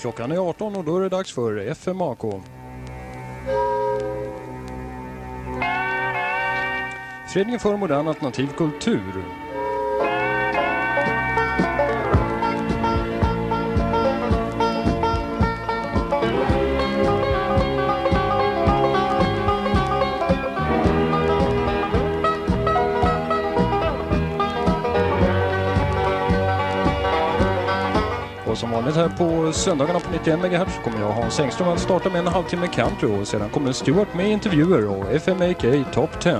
Klockan är 18 och då är det dags för FMAK. Föreningen för modern alternativ kultur. Och som vanligt här på söndagarna på 91 MHz kommer jag Hans Engström att starta med en halvtimme country och sedan kommer Stuart med intervjuer och FMAK Topp 10.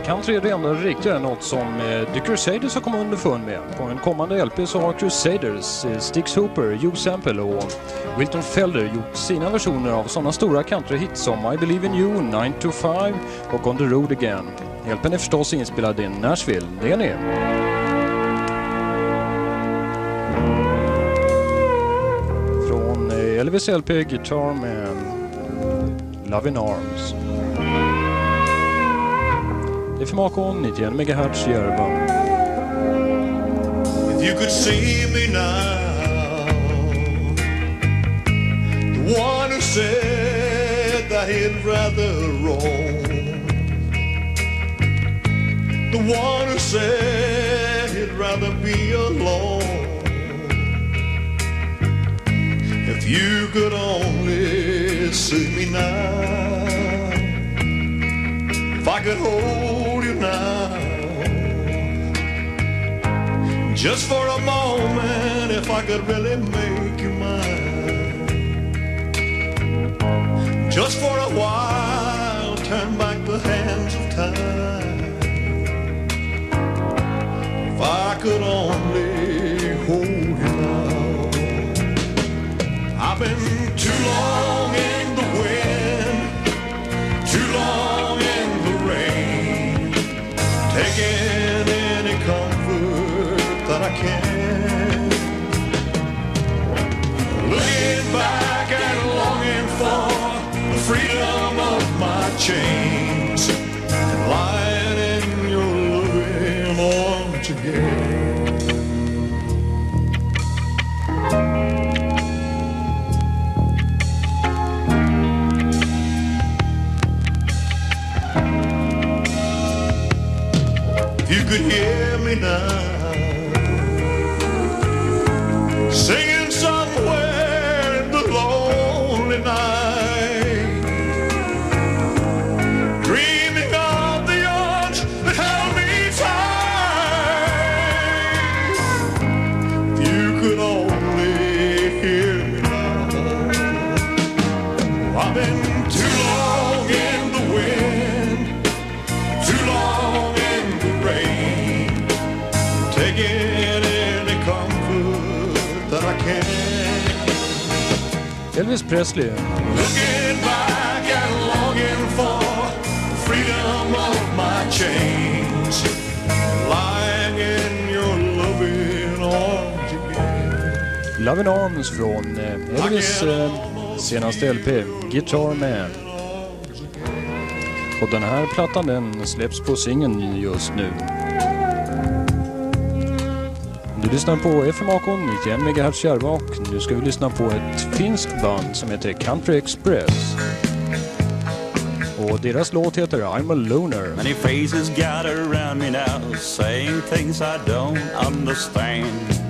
Country är det enda riktiga, något som The Crusaders har kommit underfund med. På en kommande LP så har Crusaders, Styx Hooper, Hugh Sample och Wilton Felder gjort sina versioner av sådana stora country-hits som I Believe In You, 9 to 5 och On the Road Again. LPn är förstås inspelad i Nashville, det är ni. Från Elvis LP Guitar Man, Love in Arms. FMAK 91 MHz Järva. If you could see me now, the one who said that he'd rather roam, the one who said he'd rather be alone. If you could only see me now, if I could hold you now, just for a moment, if I could really make you mine, just for a while, turn back the hands of time. If I could only hold you now. I've been too long in the wind, too long in the rain, taking any comfort that I can, looking back and longing for the freedom of my chains, and lying in your loving arms again. You could hear me now, singing somewhere in the lonely night, dreaming of the arms that held me tight. If you could only hear me now. I've been too long in the wind, too long in the rain, taking any comfort that I can. Elvis Presley. Looking back and longing for the freedom of my chains, lying in your loving arms again. Love in Arms från Elvis senaste LP Guitar Man. Och den här plattan den släpps på singeln just nu. Du lyssnar på FMAK 91 MHz Järva och nu ska vi lyssna på ett finskt band som heter Country Express. Och deras låt heter I'm a Loner. Many faces gather around me now, saying things I don't understand.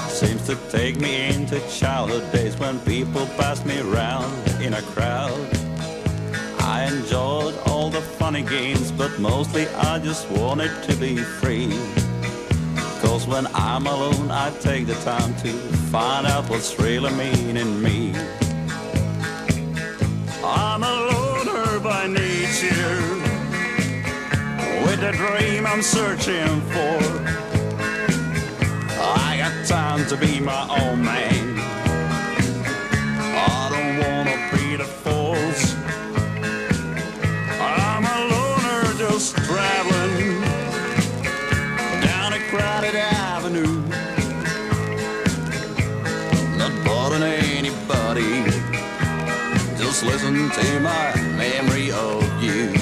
Seems to take me into childhood days when people pass me around in a crowd. I enjoyed all the funny games, but mostly I just wanted to be free. 'Cause when I'm alone I take the time to find out what's really meaning me. I'm a loner by nature, with a dream I'm searching for. I got time to be my own man. I don't wanna be the force. I'm a loner just traveling down Just listen to my memory of you.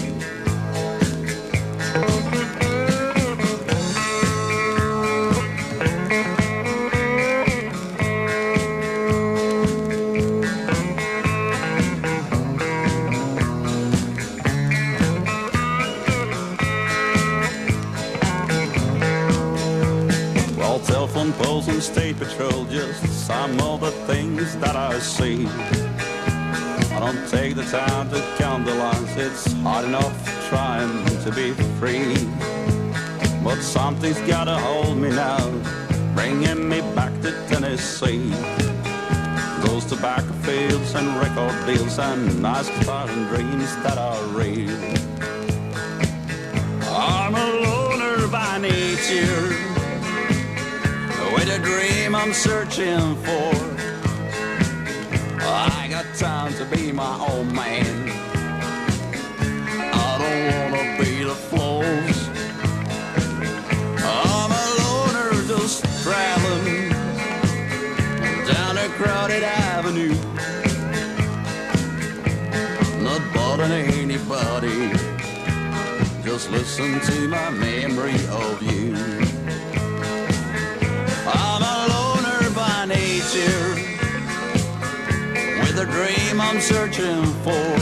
Well, telephone poles and state patrol, just some of the things that I see. I don't take the time to count the lines, it's hard enough trying to be free. But something's gotta hold me now, bringing me back to Tennessee. Those tobacco fields and record deals and nice guitars and dreams that are real. I'm a loner by nature, with a dream I'm searching for. I got time to be my own man. I don't wanna be the flows. I'm a loner just traveling down a crowded avenue, not bothering anybody. Just listen to my memory of you. I'm a loner by nature, with a dream I'm searching for.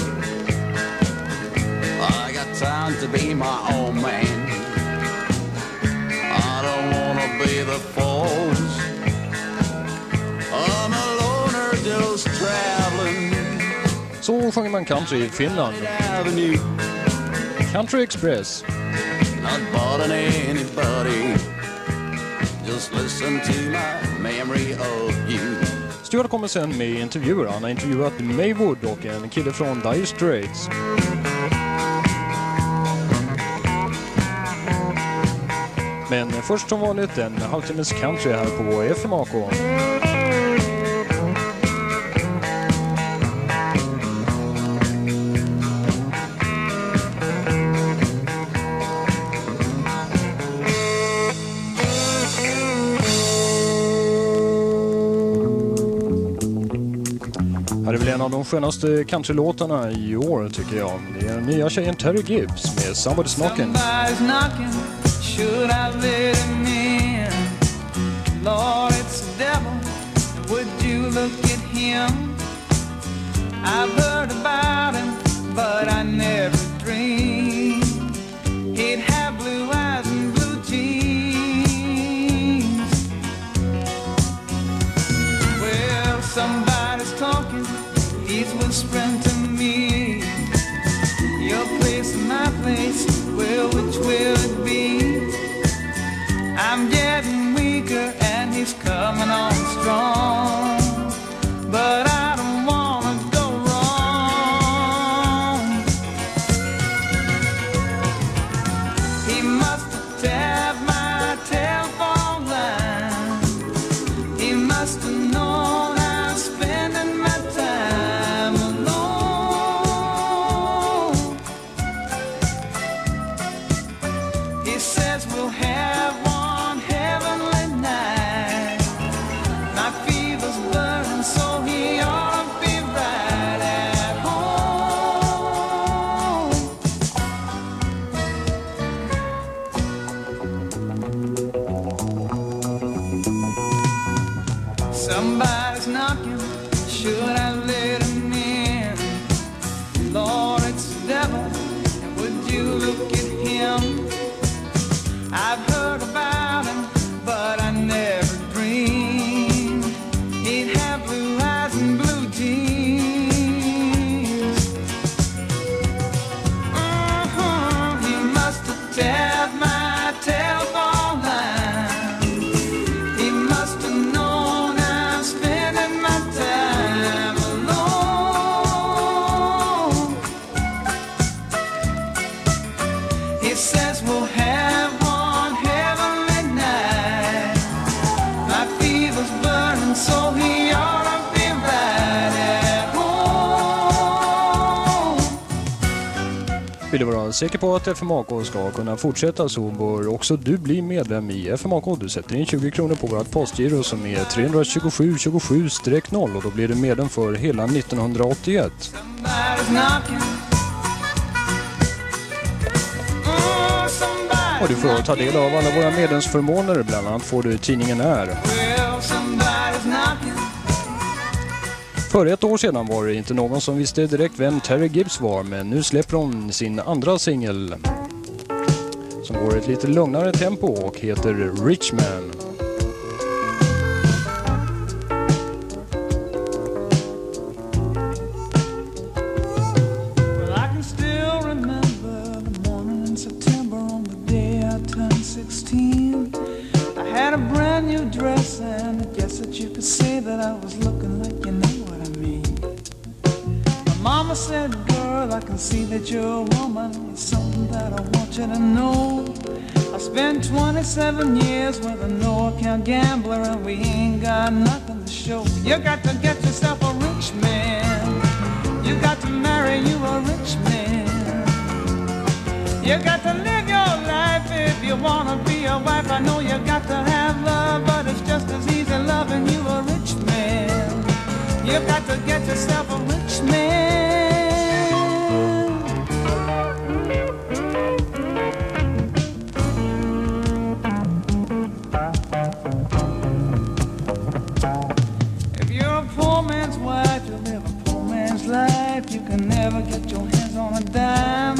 I got time to be my own man. I don't wanna be the falls. I'm a loner just traveling. Så sjunger man country i Finland. Country Express. Not bothering anybody. Just listen to my memory of you. Stuart kommer sen med intervjuer. Han har intervjuat Maywood och en kille från Dire Straits. Men först som vanligt en halvtimmes country här på FMAK. Här är väl en av de skönaste countrylåtarna i år tycker jag. Det är den nya tjejen Terry Gibbs med Somebody's Knocking. Somebody's knocking, should I let him in? Lord, it's the devil, would you look at him? I've heard about him, but I never dreamed he'd have blue eyes and blue jeans. Well, somebody's talking, he's whispering to me. Your place and my place, well, which will it be? I'm getting weaker and he's coming on strong, but I don't wanna go wrong. He must have tapped my telephone line. He must have known I'm spending my time alone. He says we'll have one heavenly night. My fever's burning, so he ought to be right at home. Somebody's knocking, should I let him in? Lord, it's the devil, and would you look at him? I've heard about him, but I never dreamed he'd have blue eyes and blue jeans. He must have tapped my telephone line. He must have known I'm spending my time alone. He says we'll have one heavenly night. My fever's burning, so he ought to be right at home. Vill du vara säker på att FMAK ska kunna fortsätta så bör också du bli medlem i FMAK. Du sätter in 20 kronor på vårt postgiro som är 327 27-0 och då blir du medlem för hela 1981. somebody's knocking. Och du får ta del av alla våra medlemsförmåner, bland annat får du tidningen Är. För ett år sedan var det inte någon som visste direkt vem Terry Gibbs var, men nu släpper hon sin andra singel som går ett lite lugnare tempo och heter Rich Man. Dress and I guess that you could say that I was looking like, you know what I mean. My mama said, girl, I can see that you're a woman. It's something that I want you to know. I spent 27 years with a no-account gambler and we ain't got nothing to show. You got to get yourself a rich man. You got to marry you a rich man. You got to live your life if you want to be a wife. I know you got to have love, but it's just as easy loving you a rich man. You got to get yourself a rich man. If you're a poor man's wife, you live a poor man's life. You can never get your hands on a dime.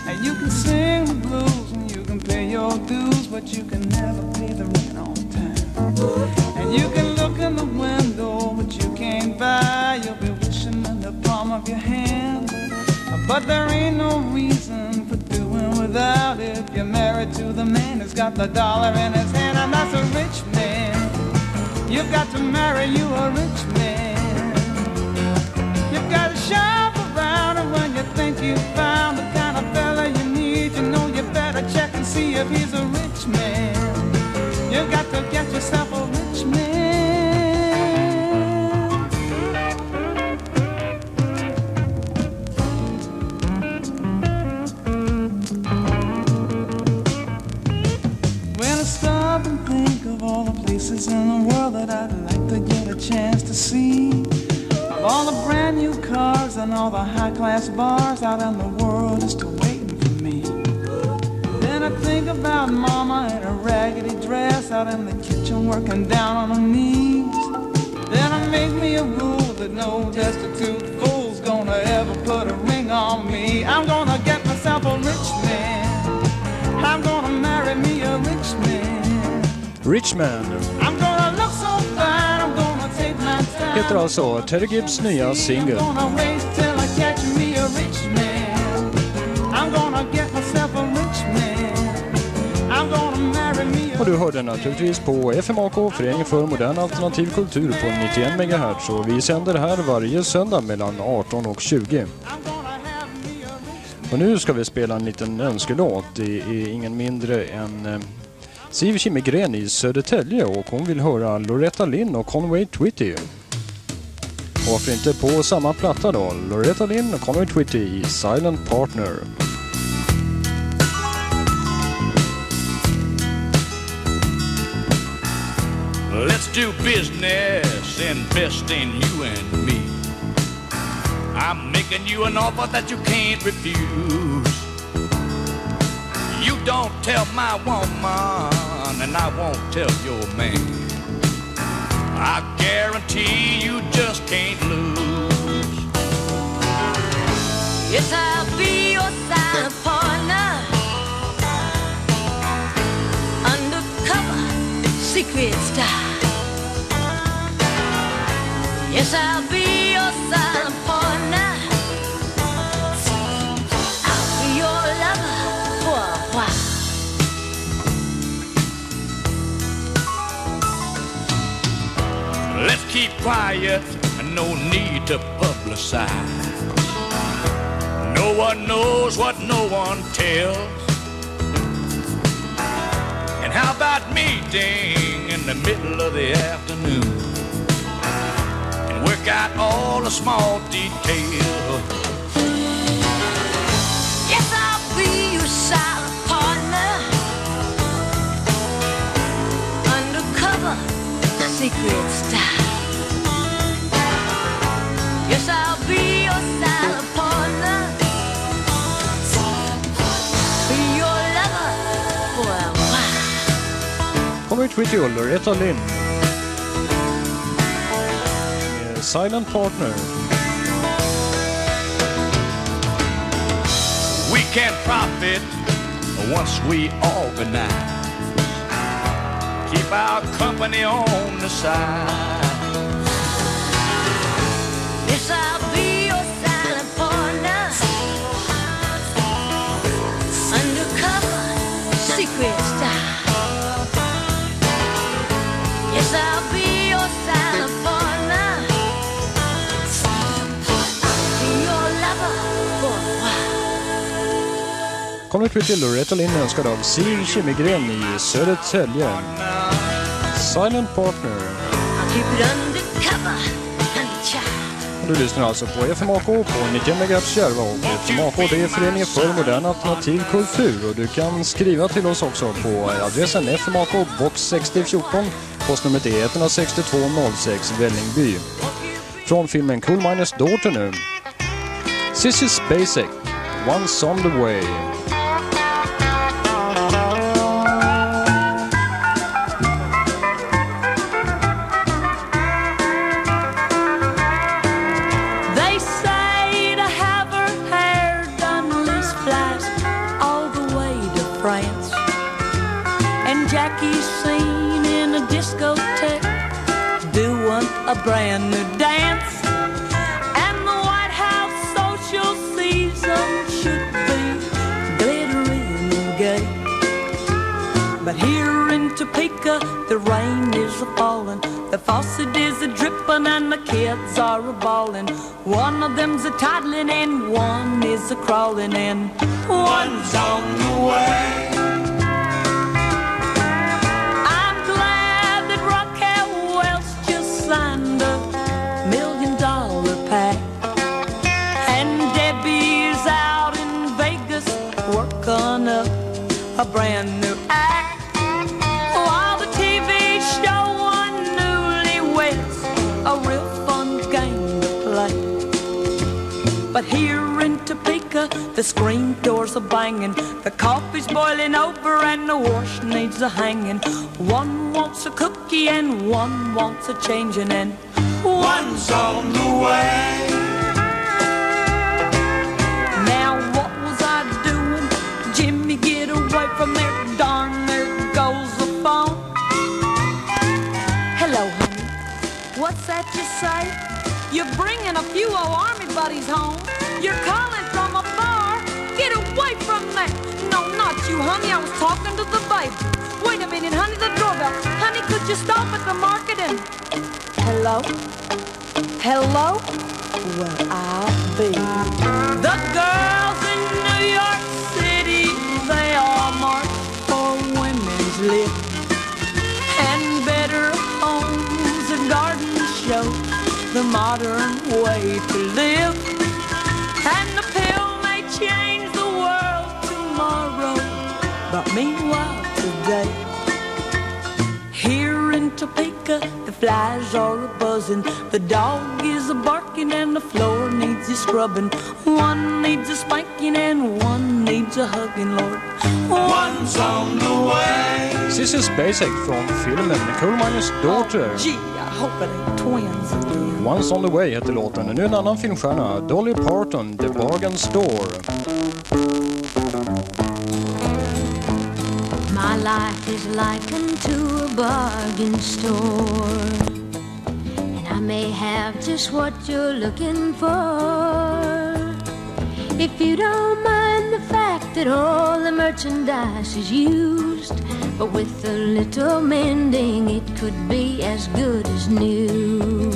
And you can sing the blues and you can pay your dues, but you can never pay the rent on time. And you can look in the window, but you can't buy. You'll be wishing in the palm of your hand. But there ain't no reason for doing without it if you're married to the man who's got the dollar in his hand. And that's a rich man. You've got to marry you a rich man. You've got to shop around, and when you think you found the kind of fella you need, you know you better check and see if he's a rich man. You got to get yourself a rich man. When I stop and think of all the places in the world that I'd like to get a chance to see, all the brand new cars and all the high-class bars out in the world is still waiting for me. Then I think about Mama in a raggedy dress out in the kitchen working down on her knees. Then I make me a rule that no destitute fool's gonna ever put a ring on me. I'm gonna get myself a rich man. I'm gonna marry me a rich man. Rich Man. I'm gonna look so fine, I'm gonna take my time. Heter alltså Terry Gibbs nya singel. Och du hörde naturligtvis på FMAK, Föreningen för modern alternativ kultur på 91 MHz. Och vi sänder här varje söndag mellan 18 och 20. Och nu ska vi spela en liten önskelåt. Det är ingen mindre än Siv Kimmegren i Södertälje, och hon vill höra Loretta Lynn och Conway Twitty. Och varför inte på samma platta då? Loretta Lynn och Conway Twitty i Silent Partner. Let's do business, invest in you and me. I'm making you an offer that you can't refuse. You don't tell my woman, and I won't tell your man. I guarantee you just can't lose. Yes, I'll be your silent partner. Undercover, secret style. Yes, I'll be your silent partner. I'll be your lover for a while. Let's keep quiet and no need to publicize. No one knows what no one tells. And how about meeting in the middle of the afternoon and work out all the small details? Yes, I'll be your silent partner. Undercover, secret style. Yes, I'll be your silent partner. Tweety och Loretta Lynn. Silent Partner. We can't profit once we organize. Keep our company on the side. Yes, I'll be your silent partner. Undercover, secret style. Yes, I'll be your silent partner. Be your lover for a while. Kommer till Loretta Lynn önskad av Siv Kimmegren i Södertälje. Silent Partner. I'll keep it undercover, honey child. Du lyssnar alltså på FMAK på 90 MHz Järva, och FMAK det är Föreningen för modern alternativ kultur, och du kan skriva till oss också på adressen FMAK box 6014, postnumret är 16206 Vällingby. Från filmen Coal Miners Daughter nu. Sissy Spacek, Once on the Way. A brand new dance, and the White House social season should be glittering and gay. But here in Topeka, the rain is a-falling, the faucet is a-dripping, and the kids are a-ballin'. One of them's a-toddling and one is a-crawling, and one's on the way. Signed a $1 million pact, and Debbie's out in Vegas working up a brand new act, while the TV show on Newlyweds, a real fun game to play. But here in Topeka, the screen doors are banging, the coffee's boiling over, and the wash needs a hanging. One wants a cookie and one wants a changing, and one's on the way. Now what was I doing? Jimmy, get away from there, darn, there goes the phone. Hello, honey, what's that you say? You're bringing a few old army buddies home. You're calling from afar. Get away from that. No, not you, honey, I was talking to the baby. Wait a minute, honey, the doorbell. Honey, could you stop at the market and... Hello? Hello? Well, I'll be. The girls in New York City, they all march for women's lib. And better homes and gardens show the modern way to live. And the pill may change the world tomorrow, but meanwhile today, here in Topeka, the flies are a-buzzing, the dog is a-barking, and the floor needs a scrubbing. One needs a spanking and one needs a hugging, Lord. One's on the way. Sissy Spacek från filmen Coal Miners Daughter. Gee, I hope it ain't twins again. Once on the Way heter låten. Nu en annan filmstjärna, Dolly Parton, The Bargain Store. My life is likened to a bargain store, and I may have just what you're looking for. If you don't mind the fact that all the merchandise is used, but with a little mending it could be as good as new.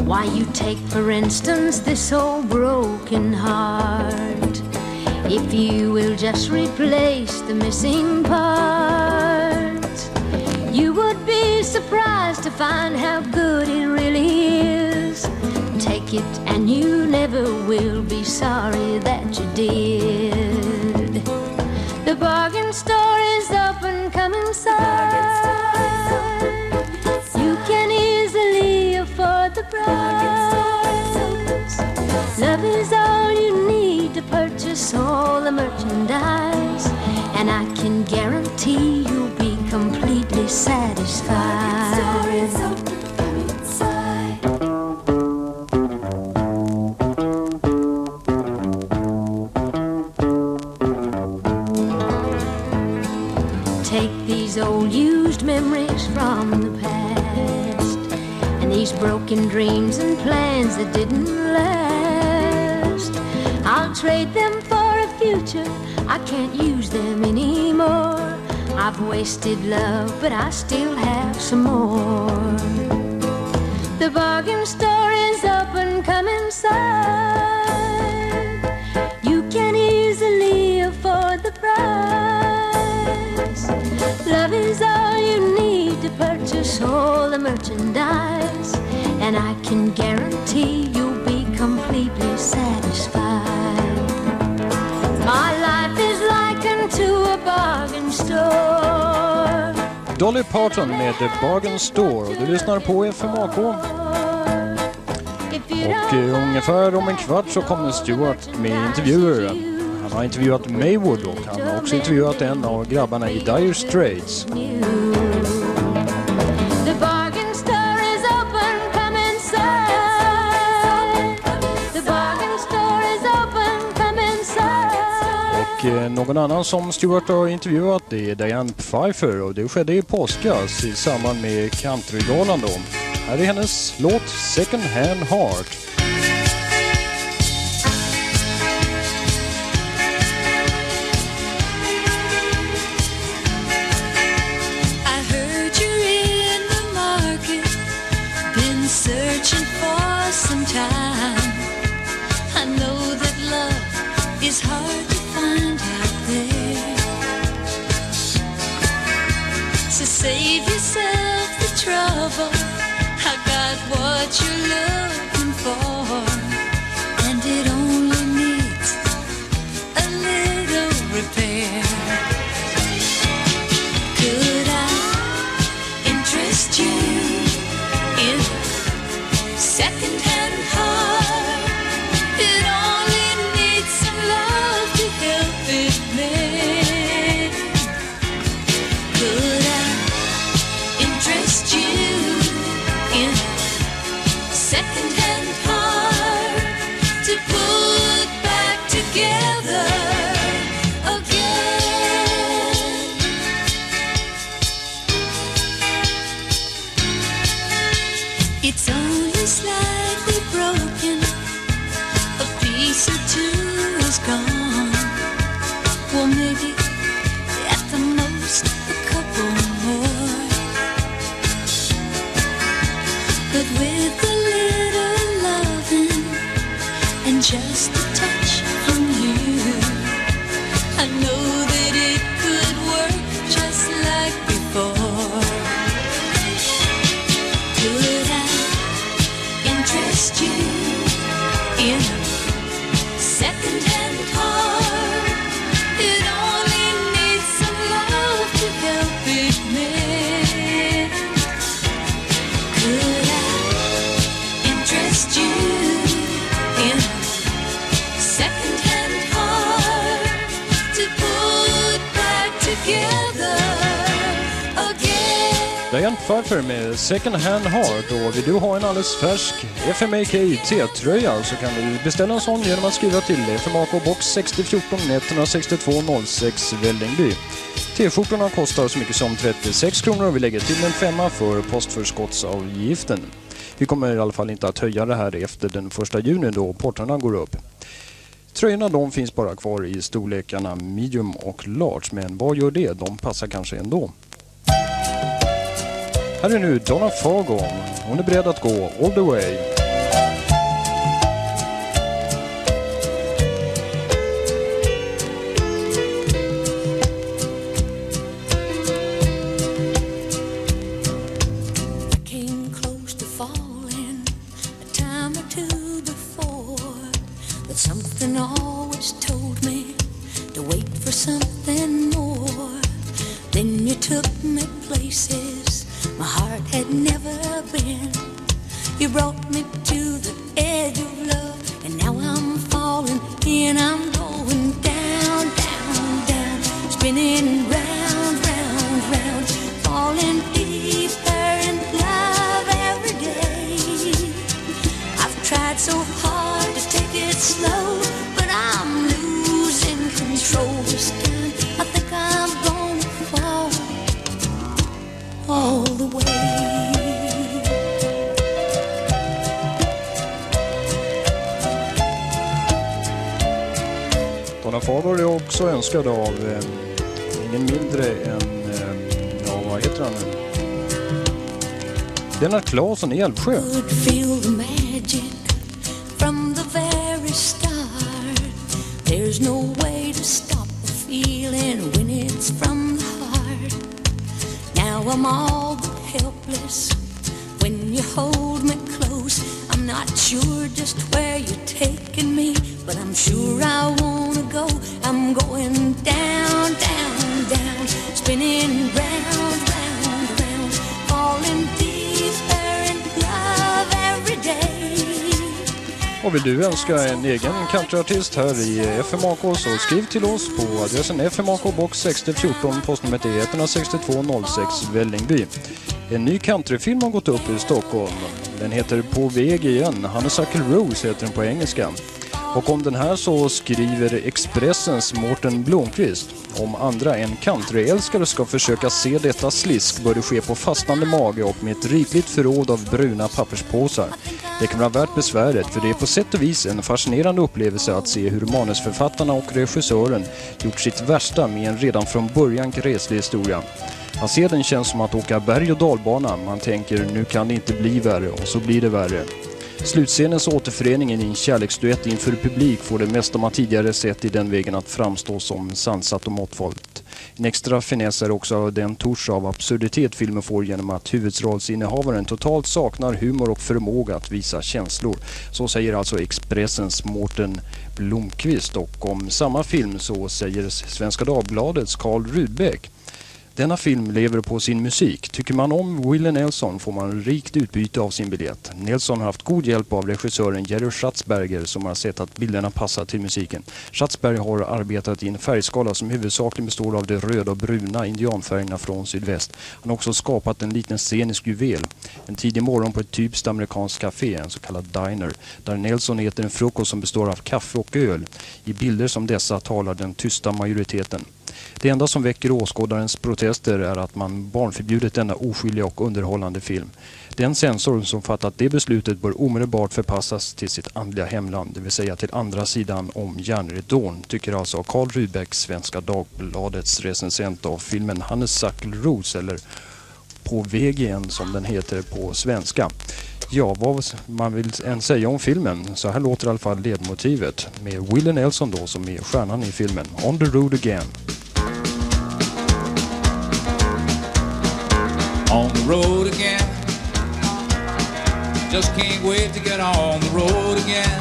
Why, you take for instance this old broken heart. If you will just replace the missing part, you would be surprised to find how good it really is. Take it and you never will be sorry that you did. The bargain store is open, come inside. You can easily afford the price. Love is all you need to purchase all the merchandise, and I can guarantee you'll be completely satisfied. Take these old used memories from the past, and these broken dreams and plans that didn't last. I'll trade them for a future, I can't use them anymore. I've wasted love, but I still have some more. The bargain store is open, come inside. You can easily afford the price. Love is all you need to purchase all the merchandise, and I can guarantee you'll be completely satisfied. My life is likened to a bargain store. Dolly Parton med The Bargain Store, och du lyssnar på FMAK. Och ungefär om en kvart så kommer Stuart med intervjuer. Han har intervjuat Maywood och han har också intervjuat en av grabbarna i Dire Straits. Någon annan som Stuart har intervjuat, det är Diane Pfeiffer, och det skedde i påskas i samband med Countrygalan då. Här är hennes låt Second Hand Heart. I heard you're in the market, been searching for some time. I know that love is hard to find out there, so save yourself the trouble. I got what you're looking for, and it only needs a little repair. Could I interest you in second-hand heart? It only needs some love to help it mend. Could I interest you in second-hand heart to put back together again? It's only slightly broken, a piece or two is gone. Well, maybe at the most a couple more. But with a little loving and just a touch from you, I know that it could work just like before. Could I interest you in a second-hand heart? It only needs some love to help it mend. Could I interest you in a second-hand heart to put back together again? Diane Pfeiffer med Second Hand Heart, och vill du ha en alldeles färsk FMAK T-tröja så kan du beställa en sån genom att skriva till FMAK box 6014 16206 Vällingby. T-skjortorna kostar så mycket som 36 kronor och vi lägger till en 5 för postförskottsavgiften. Vi kommer i alla fall inte att höja det här efter den 1 juni då portarna går upp. Tröjorna de finns bara kvar i storlekarna medium och large, men vad gör det? De passar kanske ändå. Här är nu Donna Fargo. Hon är beredd att gå all the way. Came close to falling a time or two before, but something always told me to wait for something more. Then you took me places my heart had never been. You brought me to the edge of love, and now I'm falling in. I'm going down, down, down, spinning round, round, round, falling Donna Farber är också önskad av ingen mindre än, vad heter han nu? Lennart Claesson i Älvsjö. There's no way to stop the feeling when it's from the heart. Now I'm all but helpless when you hold me close. I'm not sure just where you're taking me, but I'm sure I wanna go. I'm going down, down, down, spinning round, round, round, falling deeper in love every day. Och vill du önska en egen countryartist här i FMAK så skriv till oss på adressen FMAK box 6014, postnumret är 16206 Vällingby. En ny countryfilm har gått upp i Stockholm. Den heter På väg igen. Honeysuckle Rose heter den på engelska. Och om den här så skriver Expressens Mårten Blomqvist: om andra än countryälskare ska försöka se detta slisk bör det ske på fastande mage och med ett rikligt förråd av bruna papperspåsar. Det kan vara värt besväret, för det är på sätt och vis en fascinerande upplevelse att se hur manusförfattarna och regissören gjort sitt värsta med en redan från början gräslig historia. Att se den känns som att åka berg- och dalbana. Man tänker, nu kan det inte bli värre, och så blir det värre. Slutscenens återföreningen i en kärleksduett inför publik får det mesta man tidigare sett i den vägen att framstå som sansat och måttfullt. En extra finess är också den tors av absurditet filmen får genom att huvudrollsinnehavaren totalt saknar humor och förmåga att visa känslor. Så säger alltså Expressens Mårten Blomqvist, och om samma film så säger Svenska Dagbladets Carl Rudbeck: denna film lever på sin musik. Tycker man om Wilde Nelson får man rikt utbyte av sin biljett. Nelson har haft god hjälp av regissören Jerry Schatzberger som har sett att bilderna passar till musiken. Schatzberger har arbetat i en färgskala som huvudsakligen består av de röda och bruna indianfärgerna från sydväst. Han har också skapat en liten scenisk juvel. En tidig morgon på ett typiskt amerikanskt café, en så kallad diner, där Nelson äter en frukost som består av kaffe och öl. I bilder som dessa talar den tysta majoriteten. Det enda som väcker åskådarens protester är att man barnförbjudit denna oskyldiga och underhållande film. Den censor som fattat det beslutet bör omedelbart förpassas till sitt andliga hemland, det vill säga till andra sidan om järnridån, tycker alltså Carl Rudbeck, Svenska Dagbladets recensent av filmen Honeysuckle Rose, eller På väg igen som den heter på svenska. Ja, vad man vill än säga om filmen, så här låter i alla fall ledmotivet med Wilde Nelson då som är stjärnan i filmen, On the Road Again. On the road again, just can't wait to get on the road again.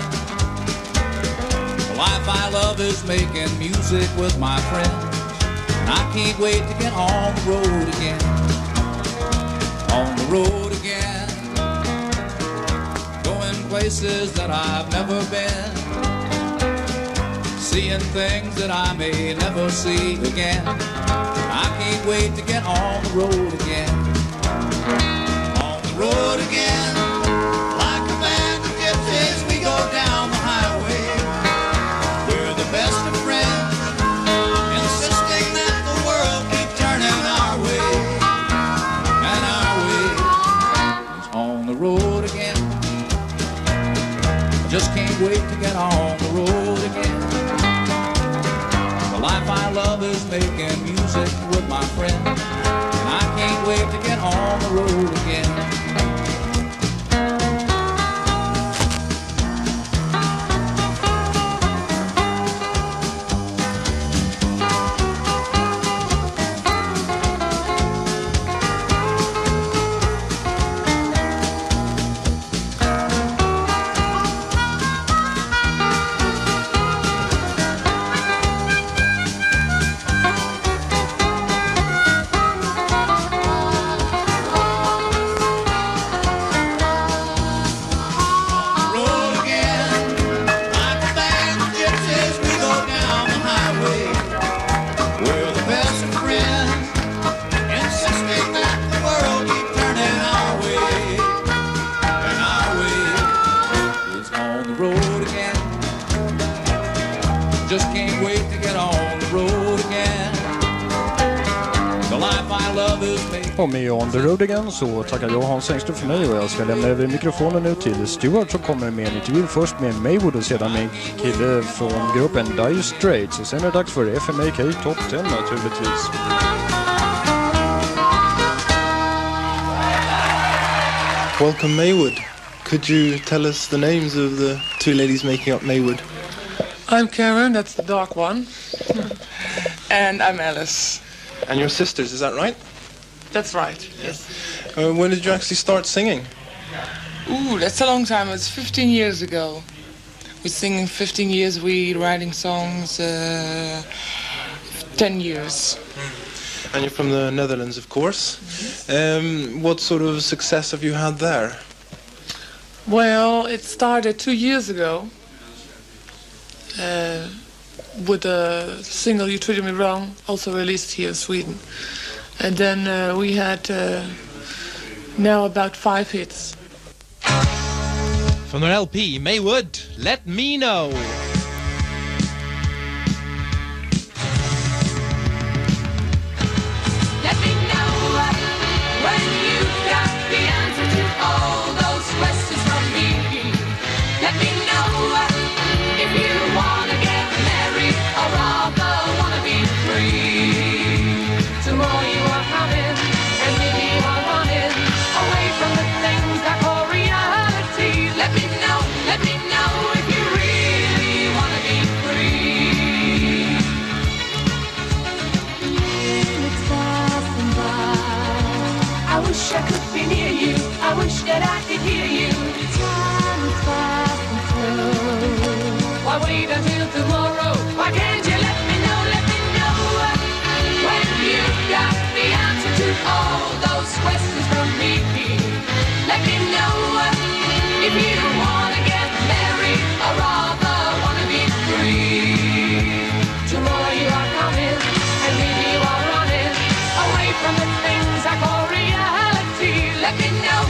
The life I love is making music with my friends, and I can't wait to get on the road again. On the road again, going places that I've never been, seeing things that I may never see again. I can't wait to get on the road again. On the road again, like a band of gypsies, we go down the highway. We're the best of friends, insisting that the world keep turning our way. And our way is on the road again. I just can't wait to get on the road again. The life I love is making music with my friends, and I can't wait to get on the road again. Just can't wait to get on the road again. The life I love is making Och med On the Road Again så tackar jag Hans Engström för mig och jag ska lämna över mikrofonen nu till Stuart som kommer med en intervju först med Maywood och sedan med en kille från gruppen Dire Straits. Och sen är det dags för FMAK Topp 10 naturligtvis. Welcome Maywood. Could you tell us the names of the two ladies making up Maywood? I'm Karen, that's the dark one. And I'm Alice. And your sisters, is that right? That's right, yes. When did you actually start singing? Ooh, that's a long time. It's 15 years ago. We're singing 15 years, we're writing songs 10 years. And you're from the Netherlands, of course. What sort of success have you had there? Well, it started 2 years ago with a single You Treated Me Wrong, also released here in Sweden. And then we had now about 5 hits. From their LP, Maywood, Let Me Know. I wish that I could hear you. Time is fast and slow. Why wait until tomorrow? Why can't you let me know when you've got the answer to all those questions from me? Let me know if you wanna get married or rather wanna be free. Tomorrow you are coming and maybe you are running away from the things I call reality. Let me know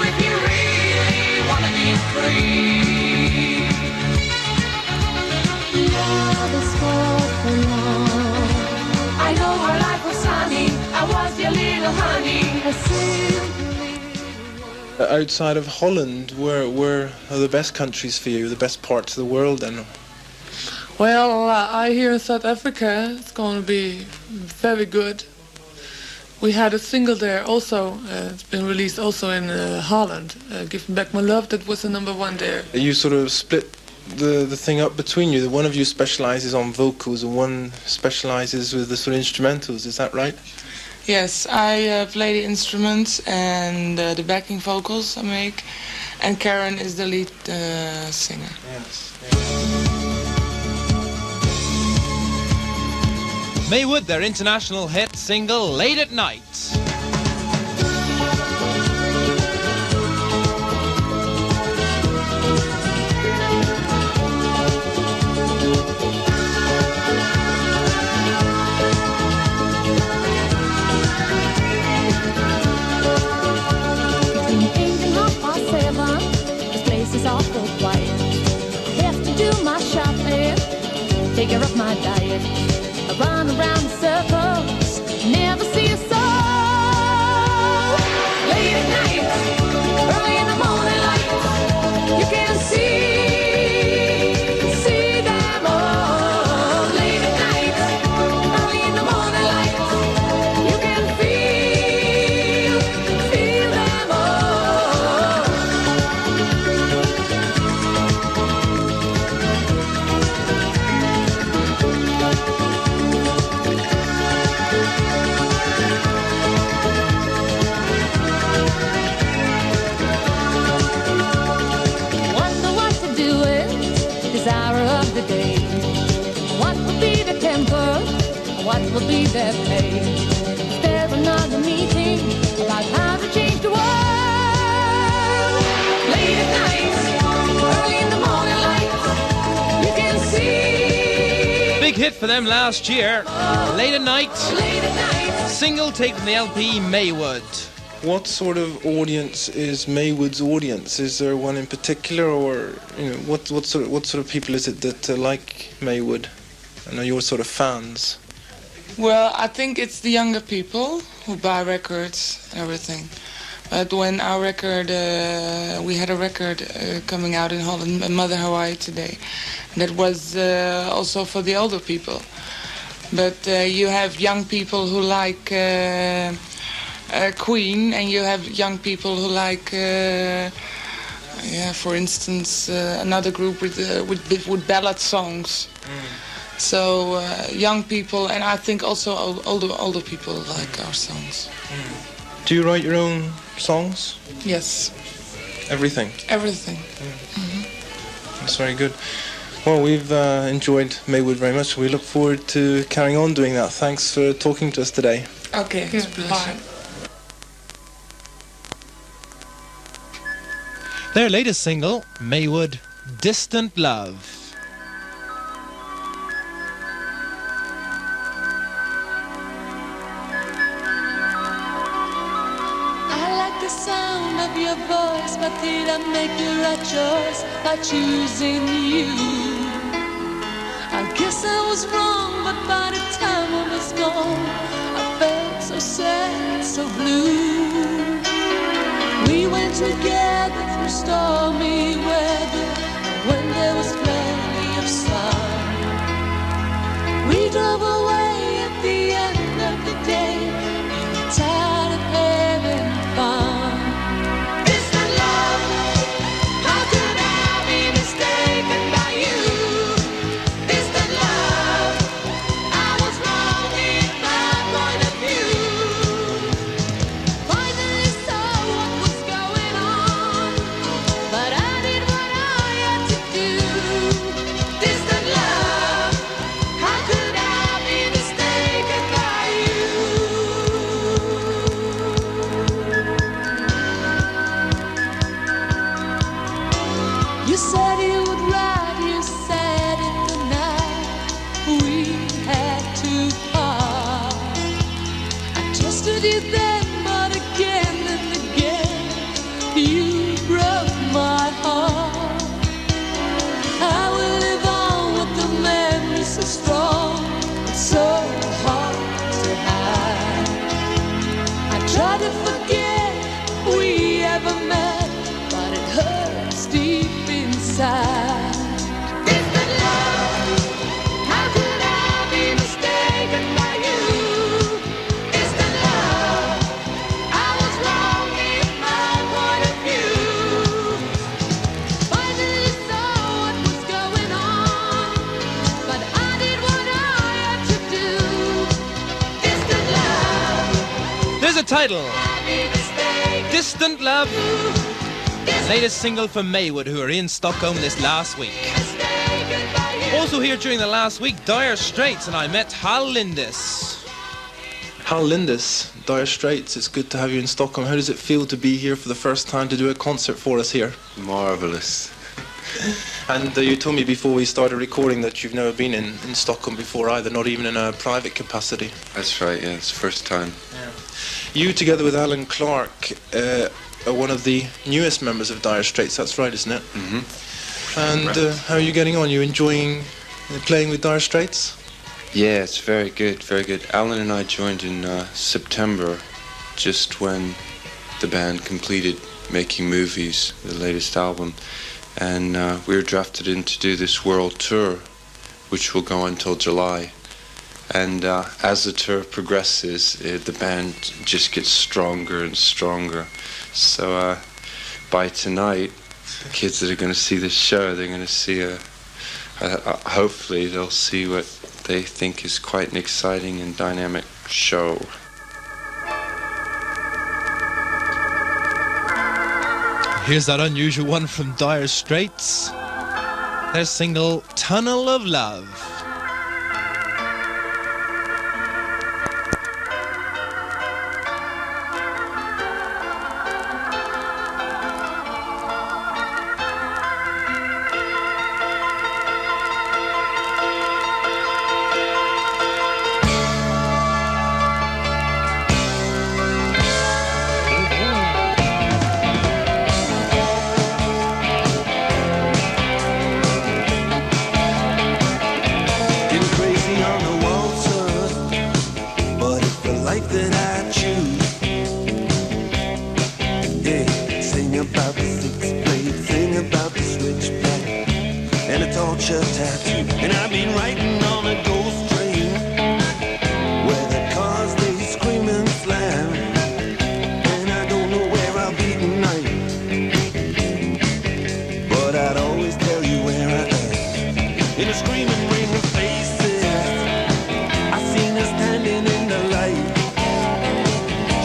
if you really wanna be free. Love is for long. I know our life was sunny. I was your little honey. Outside of Holland, where are the best countries for you, the best parts of the world then? Well, I hear in South Africa it's going to be very good. We had a single there also, it's been released also in Holland, Give Me Back My Love, that was the #1 there. You sort of split the thing up between you. One of you specializes on vocals and one specializes with the sort of instrumentals, is that right? Yes, I play the instruments and the backing vocals I make, and Karen is the lead singer. Yes. Maywood, their international hit single, Late at Night. Between 8 and 7:30, this place is awful quiet. I have to do my shopping, take care of my diet. I run around in circles, never see a soul. Late at night, early in the morning light, you can see them all. Late at night, early in the morning light, you can feel them all. Wonder what to do with this hour of the day. What will be the temper? What will be their pay? Is there another meeting about how to change the world? Late at night, early in the morning light, you can see. Big hit for them last year, Late at Night. Late at night. Single taken from the LP, Maywood. What sort of audience is Maywood's audience? Is there one in particular, or what sort of people is it that like Maywood and are your sort of fans? Well, I think it's the younger people who buy records and everything. But when our record, we had a record coming out in Holland, Mother Hawaii Today. That was also for the older people. But you have young people who like Queen, and you have young people who like, for instance, another group with ballad songs. So young people, and I think also older people like our songs. Do you write your own songs? Yes. Everything? Everything. That's very good. Well, we've enjoyed Maywood very much. We look forward to carrying on doing that. Thanks for talking to us today. Okay, it's a pleasure. Bye. Their latest single, Maywood, Distant Love. Sound of your voice, but did I make the right choice by choosing you? I guess I was wrong, but by the time I was gone, I felt so sad, so blue. We went together through stormy weather, and when there was plenty of sun, we drove away at the end of the day, and we're tired of having fun. Title, Distant Love, latest single from Maywood, who are in Stockholm this last week. Also here during the last week, Dire Straits, and I met Hal Lindes. Hal Lindes, Dire Straits, it's good to have you in Stockholm. How does it feel to be here for the first time to do a concert for us here? Marvellous. And you told me before we started recording that you've never been in Stockholm before either, not even in a private capacity. That's right, yeah, it's the first time. Yeah. You, together with Alan Clark, are one of the newest members of Dire Straits, that's right, isn't it? Mm-hmm. And how are you getting on? You enjoying playing with Dire Straits? Yeah, it's very good, very good. Alan and I joined in September, just when the band completed Making Movies, the latest album. And we were drafted in to do this world tour, which will go until July. And as the tour progresses, the band just gets stronger and stronger. So by tonight, the kids that are going to see this show, they're going to see hopefully they'll see what they think is quite an exciting and dynamic show. Here's that unusual one from Dire Straits. Their single, Tunnel of Love. And I've been riding on a ghost train where the cars they scream and slam, and I don't know where I'll be tonight, but I'd always tell you where I am. In a screaming ring of faces, I seen her standing in the light.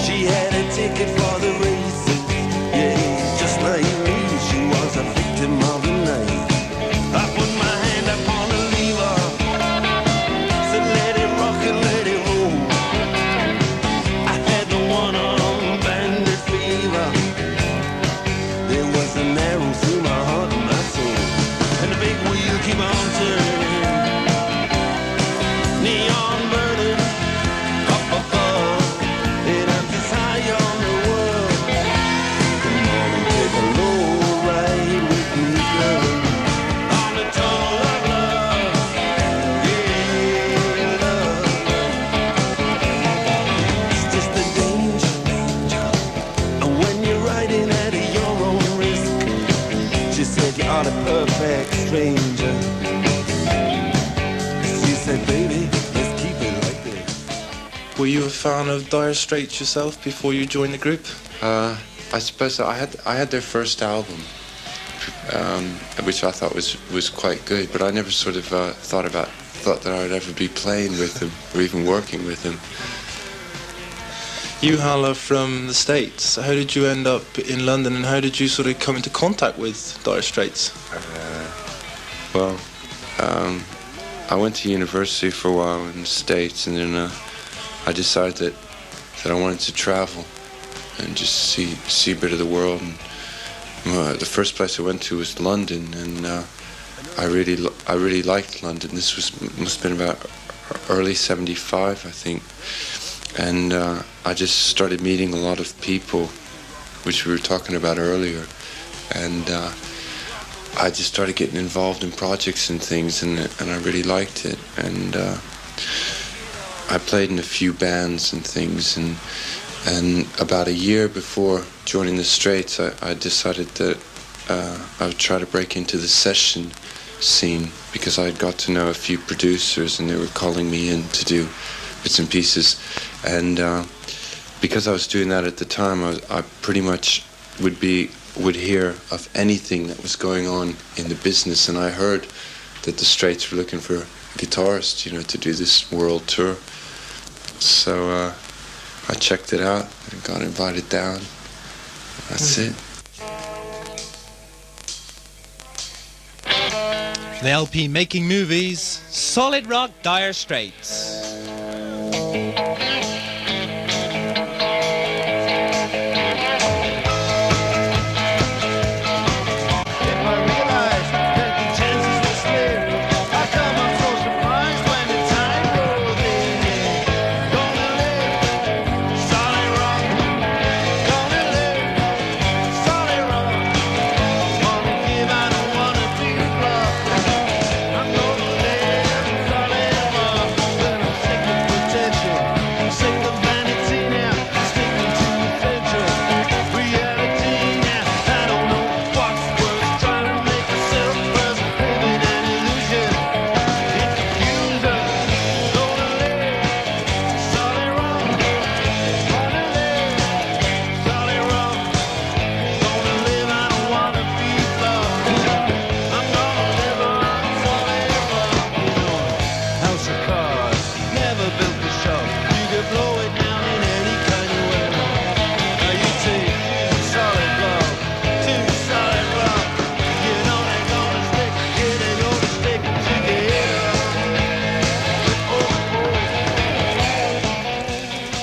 She had a ticket for the races, yeah, just like me, she was a victim of the night. I put my hand upon the lever, said let it rock and let it roll. I had the one-armed bandit fever. There was an arrow through my heart and my soul, and the big wheel keep on turning, neon burning up above, and I'm just high on the world. Come on and take a low ride with me, girl, on the tunnel of love, yeah, love. It's just a danger, and when you're riding at your own risk, she said you are the perfect stranger. She said, baby, let's keep it like this. Were you a fan of Dire Straits yourself before you joined the group? I suppose I had their first album, which I thought was quite good, but I never sort of thought that I would ever be playing with them or even working with them. You, Hal, are from the States. How did you end up in London, and how did you sort of come into contact with Dire Straits? Well, I went to university for a while in the States, and then I decided that I wanted to travel and just see a bit of the world. And the first place I went to was London, and I really liked London. This must have been about early '75, I think. And I just started meeting a lot of people, which we were talking about earlier, and I just started getting involved in projects and things, and I really liked it. And I played in a few bands and things, and about a year before joining the Straits, I decided that I would try to break into the session scene, because I had got to know a few producers, and they were calling me in to do bits and pieces. And because I was doing that at the time, I pretty much would hear of anything that was going on in the business, and I heard that the Straits were looking for a guitarist, to do this world tour. So I checked it out and got invited down. That's it. The LP Making Movies, solid rock Dire Straits.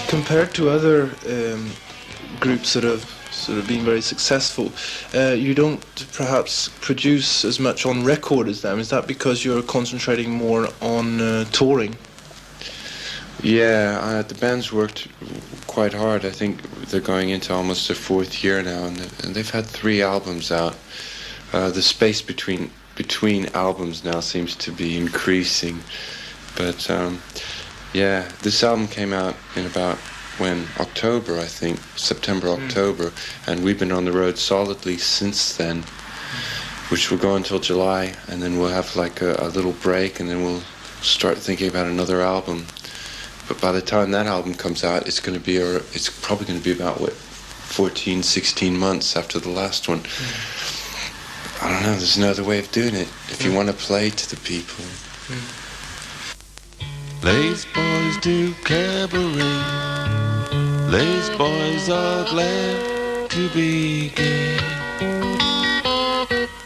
Compared to other groups that have sort of been very successful, you don't perhaps produce as much on record as them. Is that because you're concentrating more on touring? Yeah, the band's worked quite hard. I think they're going into almost their fourth year now, and they've had 3 albums out. The space between albums now seems to be increasing, but yeah, this album came out in about October, I think, September, October, and we've been on the road solidly since then. which will go until July, and then we'll have like a little break, and then we'll start thinking about another album. But by the time that album comes out, it's probably going to be about 14, 16 months after the last one. I don't know, there's no other way of doing it if you want to play to the people. Lace boys do cabaret. Lace boys are glad to be gay.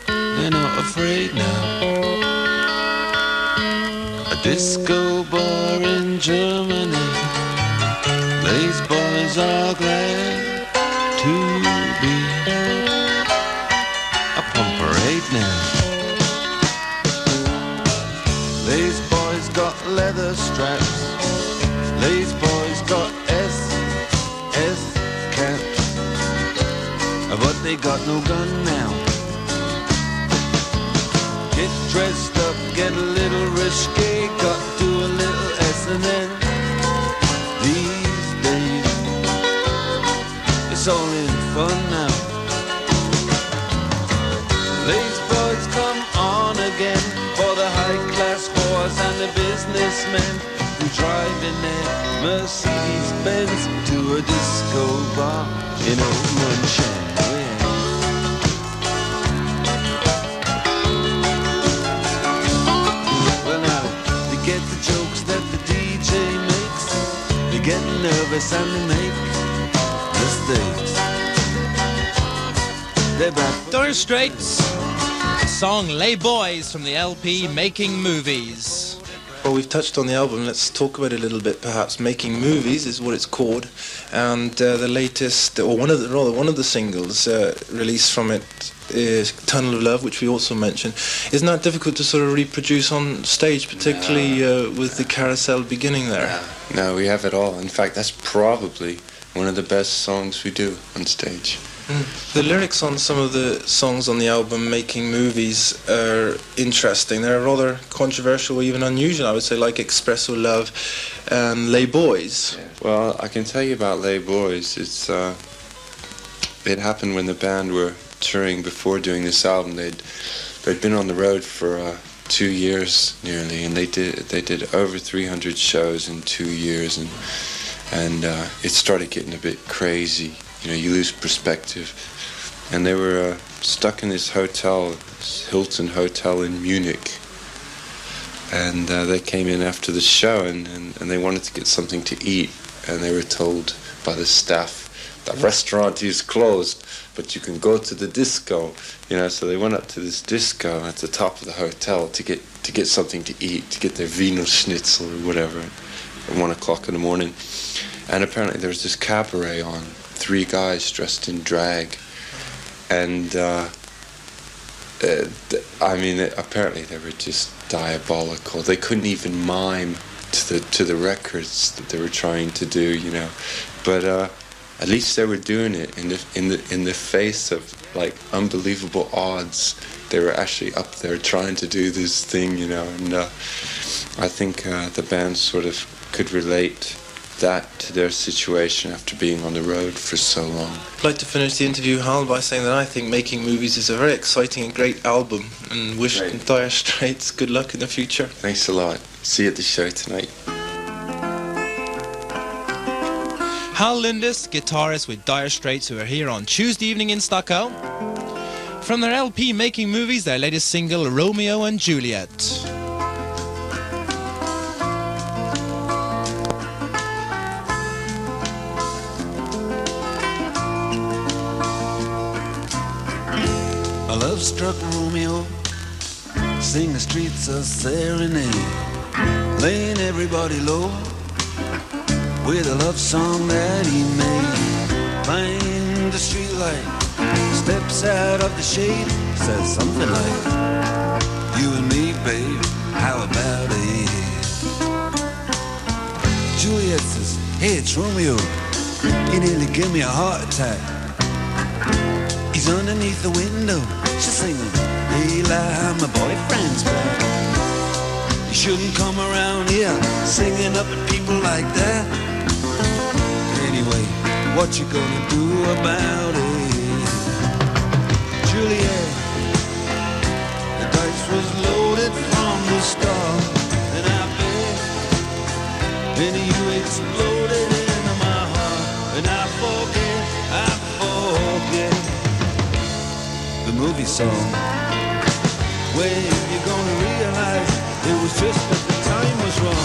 They're not afraid now. A disco bar in Germany. Lace boys are glad to be a parade now. Lace boys got leather straps. Lace boys got SS caps. But they got no gun now. Get dressed up, get a little risque, got to do a little S&N. These days, it's all in fun now. Lace boys come on again for the high-class whores and the businessmen who drive in their Mercedes-Benz to a disco bar in Ohman. Get nervous and they make mistakes. Dire Straits, song Lay Boys from the LP Making Movies. Well, we've touched on the album. Let's talk about it a little bit. Perhaps Making Movies is what it's called, and the latest, or one of the singles released from it is Tunnel of Love, which we also mentioned. Isn't that difficult to sort of reproduce on stage, particularly with the carousel beginning there? No, we have it all. In fact, that's probably one of the best songs we do on stage. The lyrics on some of the songs on the album Making Movies are interesting. They're rather controversial, even unusual, I would say, like Espresso Love and Lay Boys. Yeah. Well, I can tell you about Lay Boys. It happened when the band were touring before doing this album. They'd been on the road for 2 years nearly, and they did over 300 shows in 2 years, and it started getting a bit crazy. You know, you lose perspective. And they were stuck in this hotel, this Hilton Hotel in Munich. And they came in after the show and they wanted to get something to eat. And they were told by the staff, the restaurant is closed, but you can go to the disco. You know, so they went up to this disco at the top of the hotel to get something to eat, to get their Wiener Schnitzel or whatever at 1 o'clock in the morning. And apparently there was this cabaret on. 3 guys dressed in drag, and apparently they were just diabolical. They couldn't even mime to the records that they were trying to do, you know. But at least they were doing it in the face of like unbelievable odds. They were actually up there trying to do this thing, you know. And I think the band sort of could relate that to their situation after being on the road for so long. I'd like to finish the interview, Hal, by saying that I think Making Movies is a very exciting and great album, and wish Dire Straits good luck in the future. Thanks a lot. See you at the show tonight. Hal Lindes, guitarist with Dire Straits, who are here on Tuesday evening in Stockholm. From their LP Making Movies, their latest single Romeo and Juliet. Love-struck Romeo, sing the streets a serenade, laying everybody low with a love song that he made. Find the streetlight, steps out of the shade, says something like, you and me, babe, how about it? Juliet says, hey, it's Romeo, he nearly gave me a heart attack. He's underneath the window, she's singing, hey, my boyfriend's back. You shouldn't come around here singing up at people like that. Anyway, what you gonna do about it? Juliet, was loaded from the start. And I bet, and you exploded into my heart. And I forget the movie song. When you're gonna realize it was just that the time was wrong.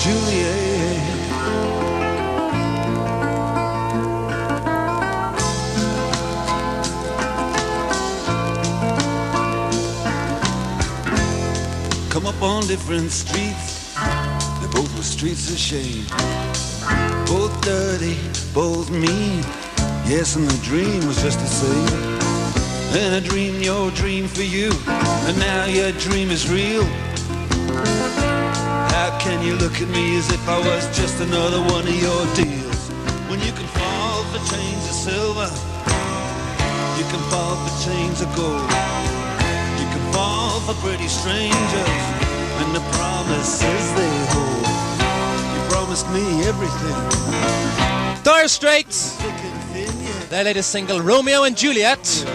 Juliet. Come up on different streets, they both were streets of shame. Both dirty, both mean, yes, and the dream was just the same. And I dreamed your dream for you, and now your dream is real. How can you look at me as if I was just another one of your deals? When you can fall for chains of silver, you can fall for chains of gold. You can fall for pretty strangers, and the promises they hold. You promised me everything. Dire Straits, their latest single, Romeo and Juliet,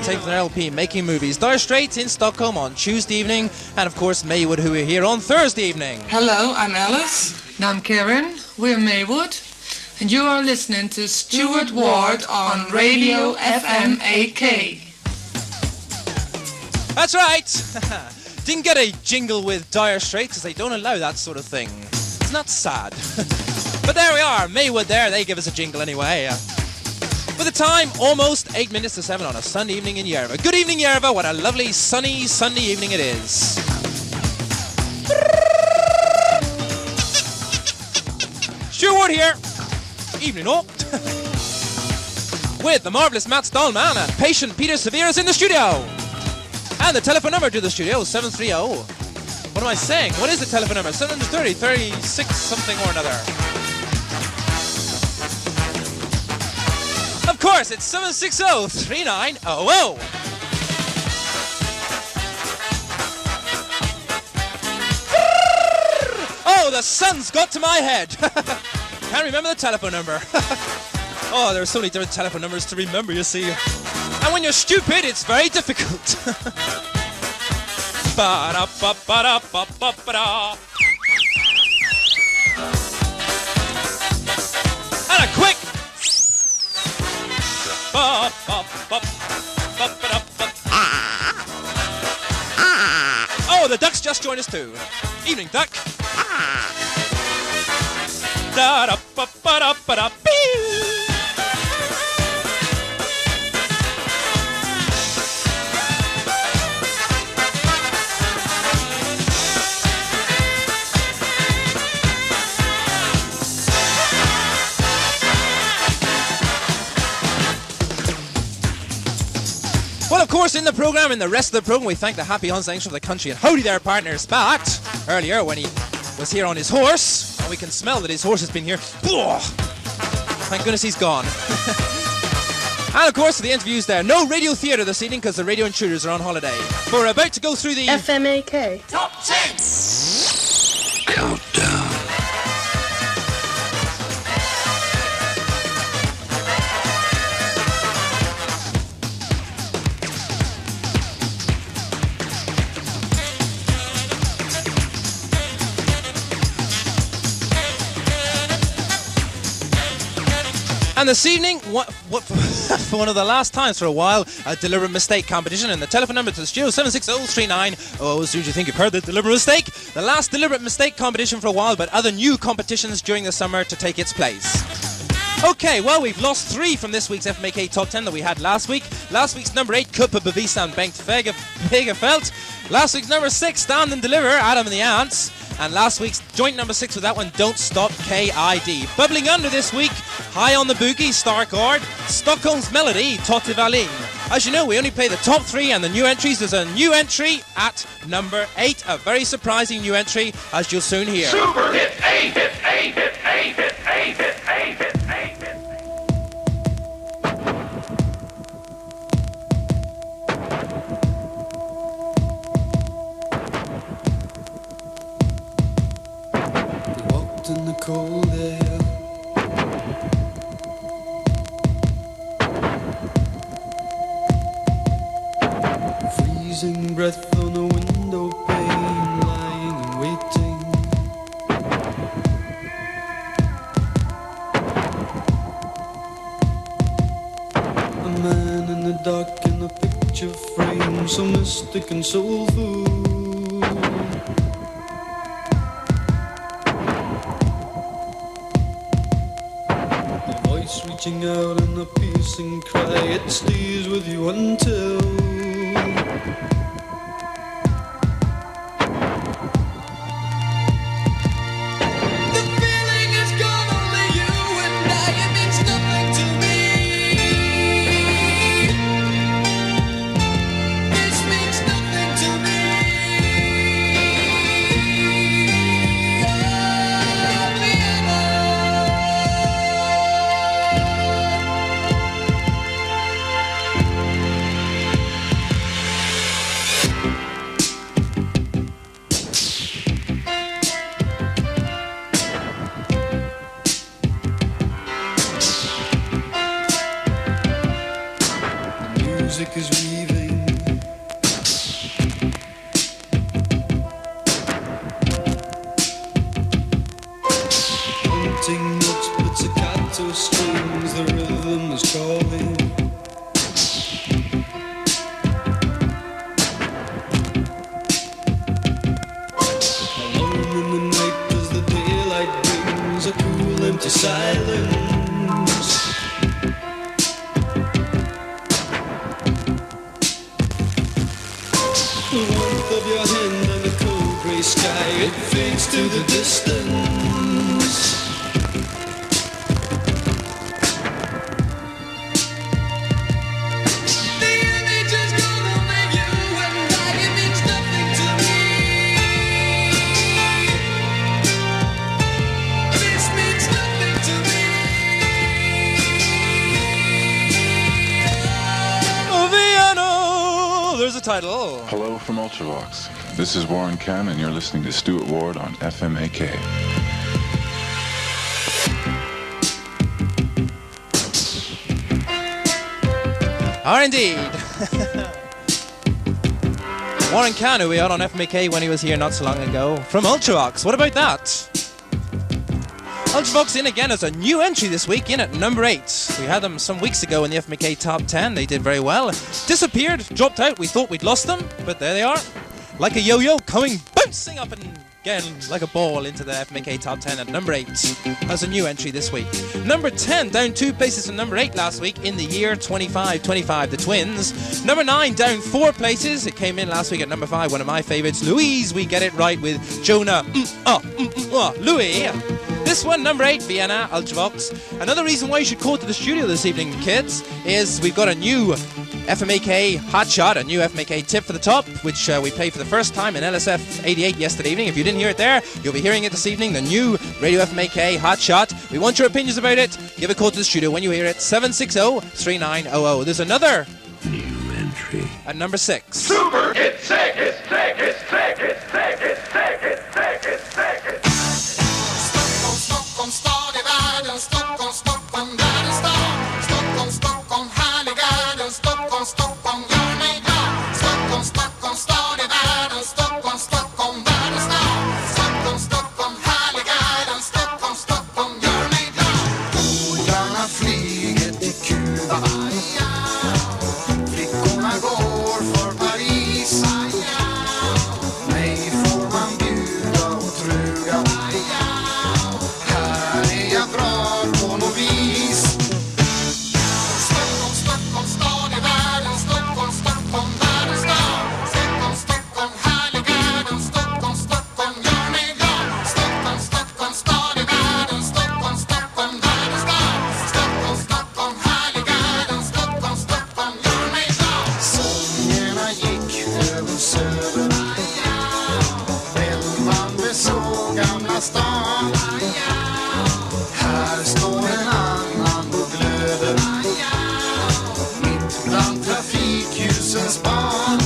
taken from their LP, Making Movies. Dire Straits in Stockholm on Tuesday evening, and of course Maywood, who are here on Thursday evening. Hello, I'm Alice. And I'm Karen. We're Maywood. And you are listening to Stuart Ward on Radio FMAK. That's right! Didn't get a jingle with Dire Straits because they don't allow that sort of thing. It's not sad. But there we are, Maywood there, they give us a jingle anyway. With the time, almost 8 minutes to 7 on a Sunday evening in Järva. Good evening, Järva. What a lovely, sunny Sunday evening it is. Stuart Ward here. Evening all. With the marvellous Matt Stallman and patient Peter Severus in the studio. And the telephone number to the studio is 730. What am I saying? What is the telephone number? 730, 36 something or another. Of course, it's 760-3900. Oh, the sun's got to my head. Can't remember the telephone number. Oh, there are so many different telephone numbers to remember, you see. And when you're stupid, it's very difficult. Ba-da-ba-ba-da-ba-ba-ba-da. And a quick. Oh, the ducks just joined us too. Evening, duck. Da-da-ba-ba-da-ba-da-bee. Well, of course, in the programme, in the rest of the programme, we thank the happy Hans Engström of the country and howdy their partners back earlier when he was here on his horse. And we can smell that his horse has been here. Thank goodness he's gone. And of course, the interviews there. No radio theatre this evening because the radio intruders are on holiday. But we're about to go through the FMAK Top 10 Countdown. And this evening, for one of the last times for a while, a deliberate mistake competition. And the telephone number to the studio, 760-3900. As soon as you think you've heard the deliberate mistake, the last deliberate mistake competition for a while, but other new competitions during the summer to take its place. Okay, well, we've lost 3 from this week's FMAK Top 10 that we had last week. Last week's number 8, Kuppe Bevisan Bengt Fegefelt. Last week's number 6, Stand and Deliver, Adam and the Ants. And last week's joint number 6 with that one, Don't Stop, KID. Bubbling under this week, High on the Boogie, Starkard, Stockholm's Melody, Totte Wallin. As you know, we only play the top 3 and the new entries. There's a new entry at number 8, a very surprising new entry, as you'll soon hear. Super hit, A hit, A hit, A hit, A hit, A hit, A hit. In the cold air, freezing breath. so mystic and soulful. A voice reaching out in a piercing cry, it stays with you until is weaving. Hunting notes, pizzicato strings, the rhythm is calling. Alone in the night as the daylight brings a cool empty silence. Your hand on the cold grey sky, it fades to the distance. The image is gonna leave you and I, it means nothing to me. This means nothing to me. Oh, Vienna! There's a title. Hello from Ultravox. This is Warren Ken, and you're listening to Stuart Ward on FMAK. Are indeed. Warren Ken, who we had on FMAK when he was here not so long ago, from Ultravox. What about that? Ultravox in again as a new entry this week, in at number 8. We had them some weeks ago in the FMAK Top 10. They did very well. Disappeared, dropped out. We thought we'd lost them, but there they are. Like a yo-yo, coming, bouncing up and again like a ball into the FMAK Top 10 at number 8 as a new entry this week. Number 10, down 2 places from number 8 last week in the year 25, the Twins. Number 9, down 4 places. It came in last week at number 5, one of my favourites, Louise. We get it right with Jonah. Louis. This one, number 8, Vienna, Ultravox. Another reason why you should call to the studio this evening, kids, is we've got a new FMAK Hotshot, a new FMAK tip for the top, which we played for the first time in LSF 88 yesterday evening. If you didn't hear it there, you'll be hearing it this evening, the new Radio FMAK Hotshot. We want your opinions about it. Give a call to the studio when you hear it, 760-3900. There's another new entry at number 6. Super, it's sick, it's sick, it's sick, it's sick, it's sick, it's sick, it's sick, it's sick. Stockholm, stad i världen, Stockholm, Stockholm, världens stad. Stockholm, Stockholm, härlig världen, Stockholm, Stockholm, gör mig glad. Stockholm, Stockholm, stad i världen, Stockholm, Stockholm, världens stad. Stockholm, Stockholm, härlig världen, Stockholm, Stockholm, gör mig glad. Bordarna flyger till Kuba, flickorna går för Paris. Mig får man bjuda och truga. Här är jag bra på något vis. Stockholm, Stockholm, stad i världen, Stockholm, Stockholm, världens stad. Stockholm, Stockholm, härlig världen, Stockholm, Stockholm, gör mig glad. Stockholm, Stockholm, stad i världen, Stockholm, Stockholm, världens stad. Stockholm, Stockholm, härlig världen, Stockholm, Stockholm, gör mig glad. Sångerna gick över söder, Bellman besåg gamla stan. Här står en annan och glöder, mitt bland trafikljusens barn.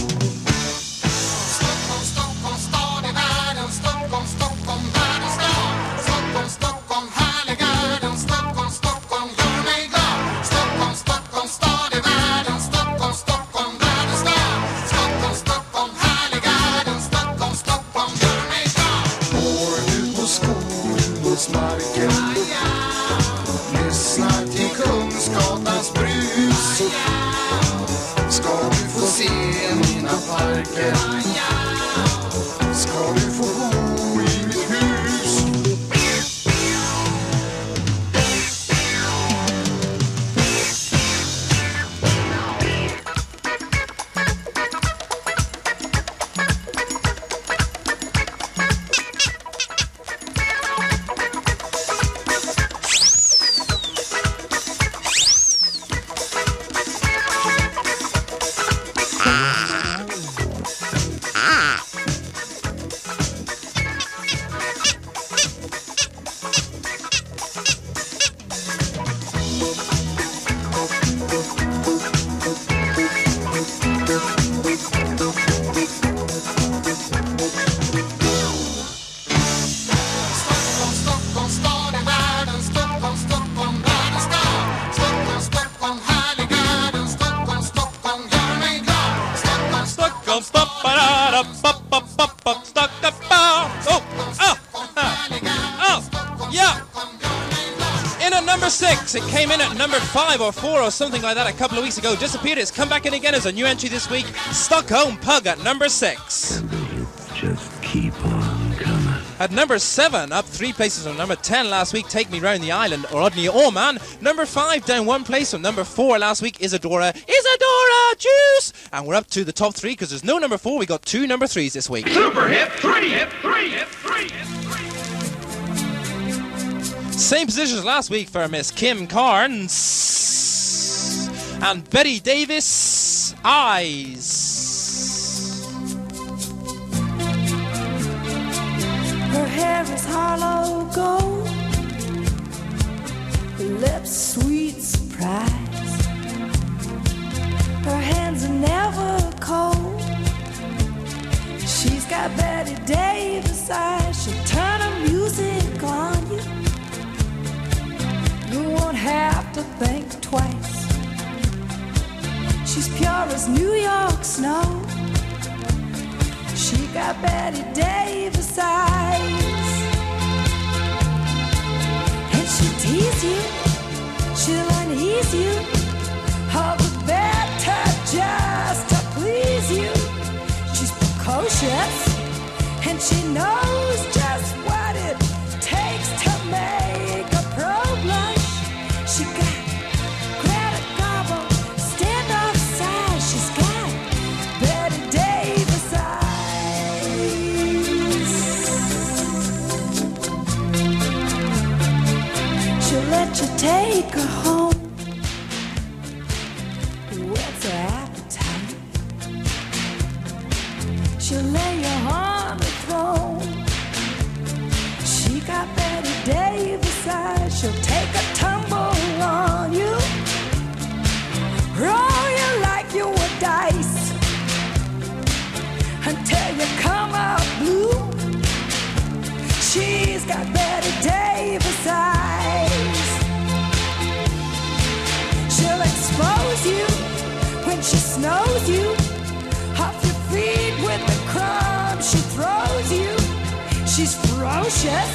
Stockholm, Stockholm, stad i världen, Stockholm, Stockholm, världens stad. Stockholm, Stockholm, härlig världen, Stockholm, Stockholm, gör mig glad. Stockholm, Stockholm, stad i världen, Stockholm, Stockholm, världens stad. Stockholm, Stockholm, härlig världen, Stockholm, Stockholm, gör mig glad. Går du på Skogsmarken, lyssnar till Kungsgatans brus, ska du få se mina 6. It came in at number 5 or 4 or something like that a couple of weeks ago. Disappeared. It's come back in again as a new entry this week. Stockholm, Pugh at number 6. Just keep on coming. At number 7, up 3 places from number 10 last week, Take Me Round the Island, Rodney, Ohman. Number 5, down 1 place from number 4 last week, Isadora, Juice! And we're up to the top 3 because there's no number 4, we got 2 number 3s this week. Super hip 3, hip 3, hip 3, hip 3. Same position as last week for Miss Kim Carnes and Betty Davis, Eyes. Her hair is hollow gold, her lips sweet surprise. Her hands are never cold. She's got Betty Davis eyes. She'll turn her music on you. You won't have to think twice. She's pure as New York snow. She got Betty Davis eyes. And she'll tease you, she'll unease you, all the better just to please you. She's precocious, and she knows just what it takes to make a pro blush. She got Greta Garbo, stand-off size. She's got Betty Davis eyes. She'll let you take her home. What's her appetite? She'll lay you on the throne. She got Betty Davis eyes. She'll take a tumble on you, roll you like you were dice, until you come out blue. She's got Betty Davis eyes. She'll expose you when she snows you off your feet with the crumbs she throws you. She's ferocious,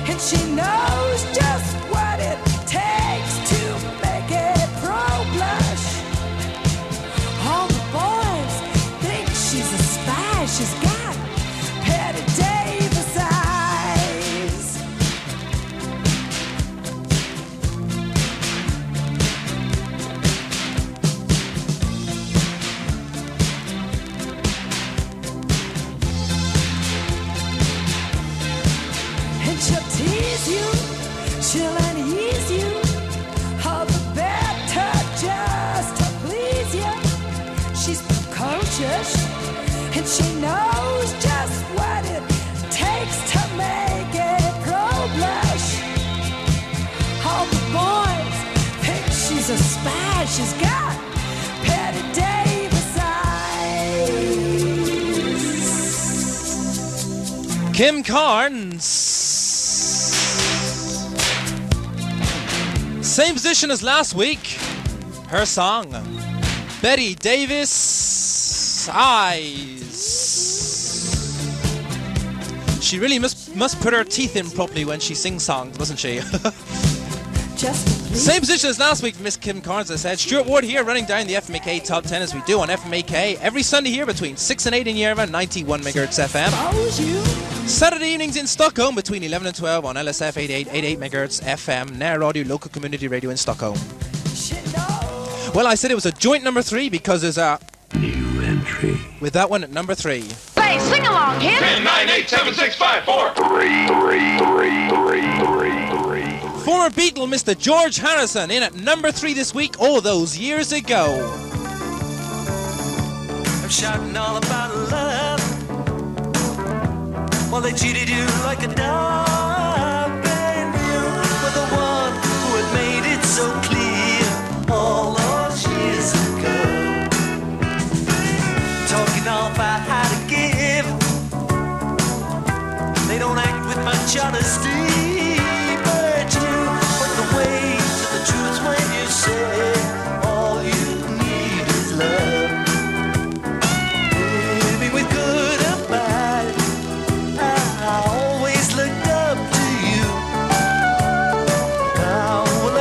and she knows just what it takes to make a pro blush. All the boys think she's a spy. She's got Betty Davis eyes. And she'll tease you, she'll unease you, all the better just to please you. She's precocious, and she knows just what it takes to make a pro blush. All the boys think she's a spy. She's got Betty Davis eyes. Kim Carnes. Same position as last week. Her song, Betty Davis, Eyes. She really must put her teeth in properly when she sings songs, doesn't she? Same position as last week, Miss Kim Carnes, as I said. Stuart Ward here, running down the FMAK Top 10 as we do on FMAK every Sunday here between 6 and 8 in Yerva, 91 MHz FM. Saturday evenings in Stockholm between 11 and 12 on LSF 88 MHz FM, Nair Radio, local community radio in Stockholm. Well, I said it was a joint number 3 because there's a new entry with that one at number 3. Hey, sing along, kid. 10, 9, 8, 7, 6, 5, 4. Former Beatle Mr. George Harrison in at number 3 this week, all those years ago. I'm shouting all about love. Well, they cheated you like a dog, and you were the one who had made it so clear all those years ago. Talking all about how to give, they don't act with much honesty, but you went away to the truth when you say all you need is love. Baby, with good or bad, I always looked up to you. Now when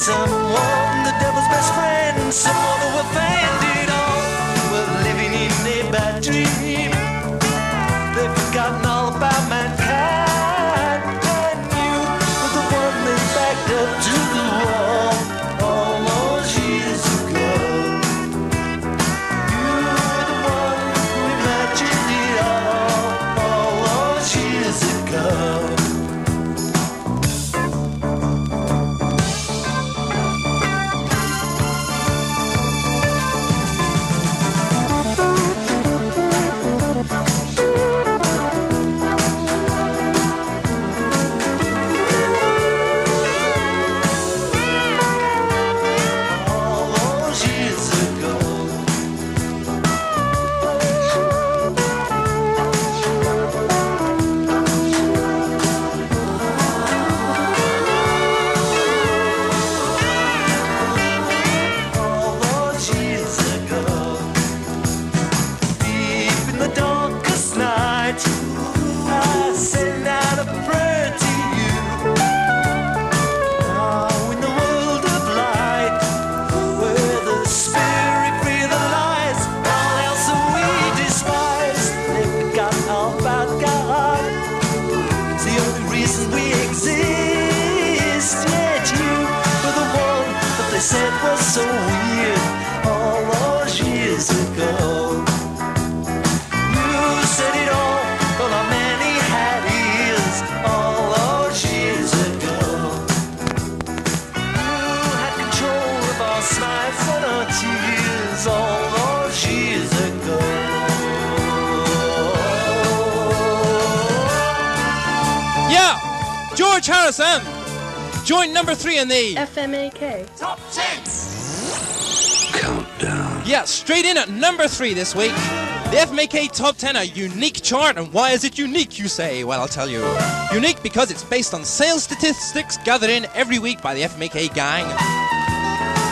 someone, the devil's best friend, someone who will find it all. We're living in a bad dream. They've forgotten all about mankind, and you were the one they backed up to the wall all those years ago. You were the one who imagined it all those years ago. Said was so weird all those years ago. You said it all, but our many had ears all those years ago. You had control of our smiles and our tears all those years ago. Yeah, George Harrison joined number 3 in the FMAK Top 10 Countdown. Yeah, straight in at number 3 this week. The FMAK Top 10, a unique chart. And why is it unique, you say? Well, I'll tell you. Unique because it's based on sales statistics gathered in every week by the FMAK gang,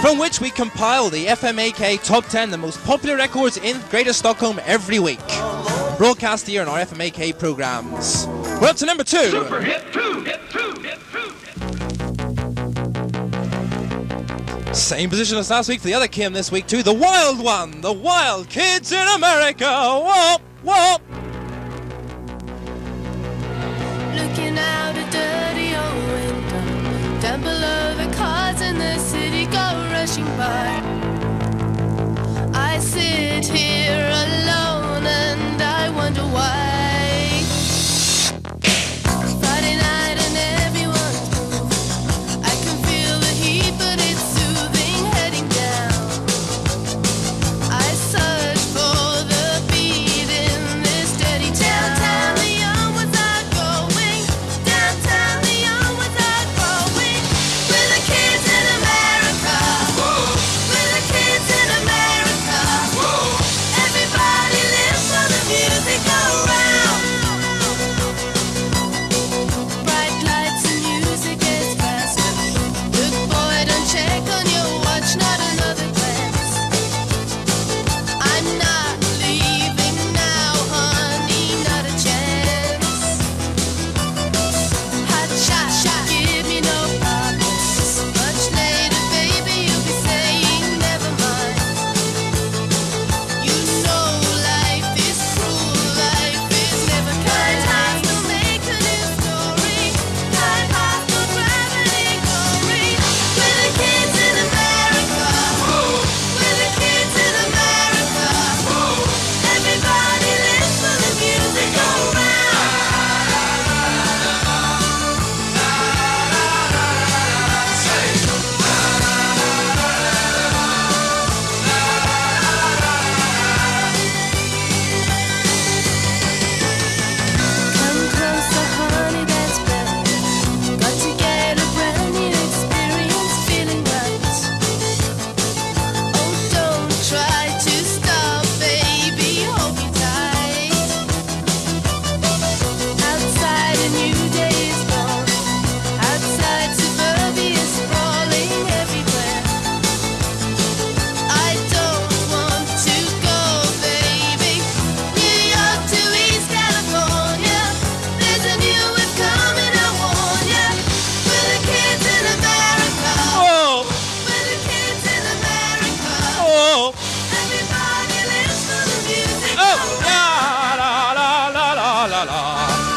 from which we compile the FMAK Top 10, the most popular records in Greater Stockholm every week, broadcast here in our FMAK programs. We're up to number 2. Super hit 2, hit 2, hit 2. Same position as last week for the other Kim this week too. The Wild One, the Wild Kids in America. Whoop, whoop. Looking out a dirty old window, down below the cars in the city go rushing by. I sit here alone and I wonder why. Friday night and everyone's moving. I can feel the heat, but it's soothing heading down. I search for the beat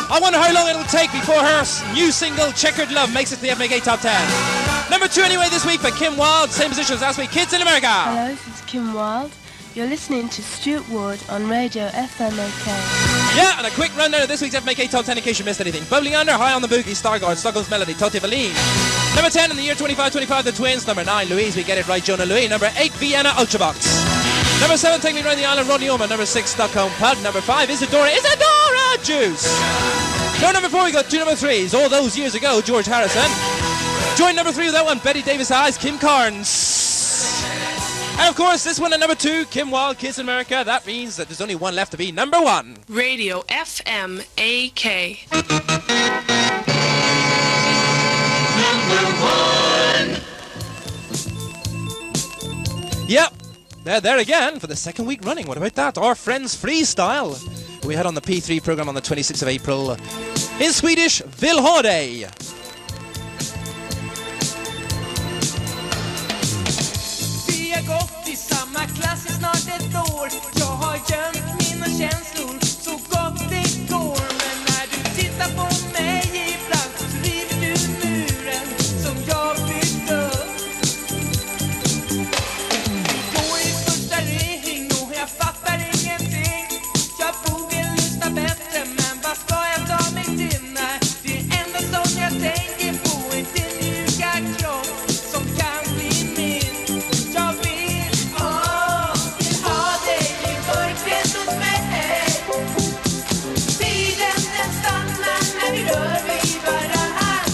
I wonder how long it'll take before her new single, Checkered Love, makes it to the FMAK Top 10. Number 2 anyway this week for Kim Wilde, same position as last week, Kids in America. Hello, this is Kim Wilde. You're listening to Stuart Ward on Radio FMAK. Yeah, and a quick rundown of this week's FMAK Top 10 in case you missed anything. Bubbling Under, High on the Boogie, Stargard, Stockholm's Melody, Totti Valine. Number 10 in the year 25-25, The Twins. Number 9, Louise, We Get It Right, Jonah Louis. Number 8, Vienna, Ultravox. Number 7, Take Me Round the Island, Rodney Ohman. Number 6, Stockholm, Pugh. Number 5, Isadora, Juice. No, number 4, we got 2 number 3s. All those years ago, George Harrison. Join number 3 with that one, Betty Davis Eyes, Kim Carnes. And of course, this one at number 2, Kim Wilde, Kids in America. That means that there's only one left to be number 1. Radio FMAK. Number 1. Yep, they're there again for the second week running. What about that? Our friends Freestyle, who we had on the P3 program on the 26th of April. In Swedish, Vill Ha Dej. Gått i samma klass i snart ett år. Jag har gömt mina känslor så gott det går. Men när du tittar på mig ibland så river du muren som jag byggt upp. Vi går i första ring och jag fattar ingenting. Jag borde lyssna bättre, men vad ska jag ta mig till? Nej, det enda som jag tänker på är din mjuka kropp som kan bli min. Jag vill ha dig i mörkret hos mig. Tiden den stannar när vi rör vid varann.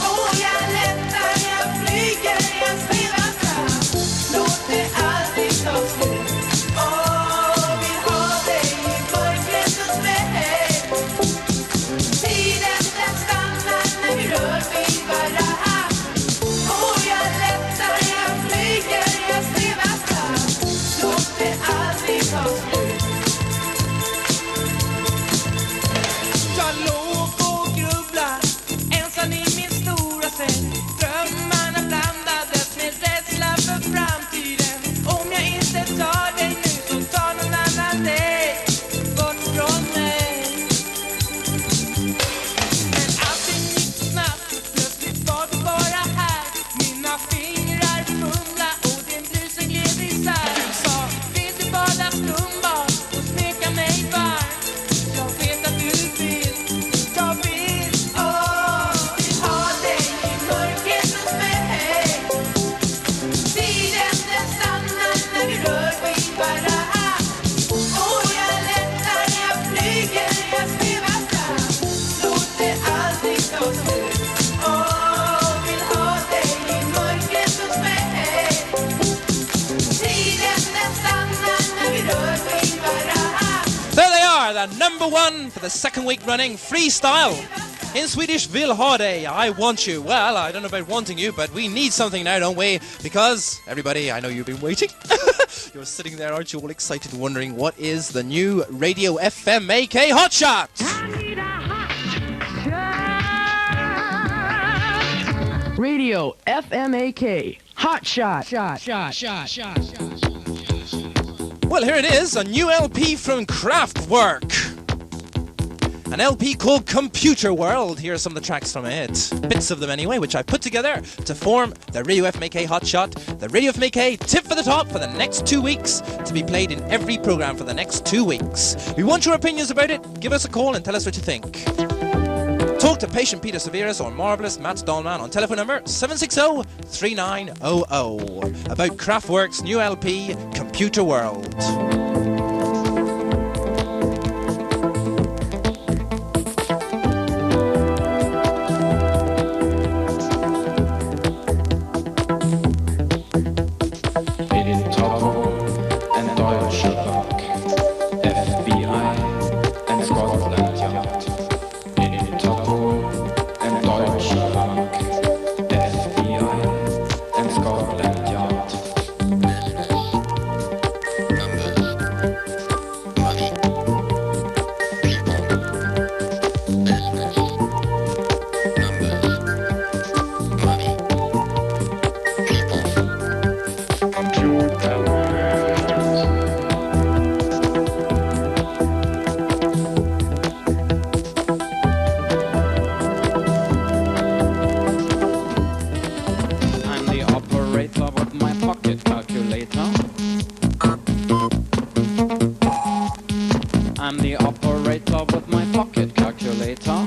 Och jag lättar, jag flyger, jag svävar fram. Låt det aldrig ta slut. Vill ha dig i mörkret hos mig. Tiden den stannar när vi rör vid varann. Och jag lättar, jag flyger, jag svävar fram. Låt det aldrig ta slut. Jag låg och grubblade ensam i min stora säng. Drömmarna blandades med rädsla för framtiden. Om jag inte tar dig nu så tar någon annan dig bort från mig. Men allting gick så snabbt, plötsligt var du bara här. Mina fingrar fumla och din blus gled isär. Du sa, vill du bada skumbad och smeka mig varm? Jag vet att du vill, jag vill ha dig i mörkret hos mig. Tiden den stannar när vi rör vid varann. Och jag lättar, jag flyger, jag svävar fram. Låt det aldrig ta slut. Vill ha dig i mörkret hos mig. Tiden den stannar när vi rör vid varann. There they are, the number 1 for the second week running, Freestyle. In Swedish, Vill Ha Dej, I Want You. Well, I don't know about wanting you, but we need something now, don't we? Because, everybody, I know you've been waiting. You're sitting there, aren't you, all excited, wondering what is the new Radio FMAK Hotshot? Radio FMAK Hotshot. Well, here it is, a new LP from Kraftwerk. An LP called Computer World. Here are some of the tracks from it. Bits of them anyway, which I put together to form the Radio FMAK Hotshot, the Radio FMAK Tip for the Top for the next 2 weeks, to be played in every program for the next 2 weeks. We want your opinions about it. Give us a call and tell us what you think. Talk to patient Peter Severus or Marvellous Matt Dahlman on telephone number 760-3900 about Kraftwerk's new LP, Computer World. Number I'm the operator with my pocket calculator.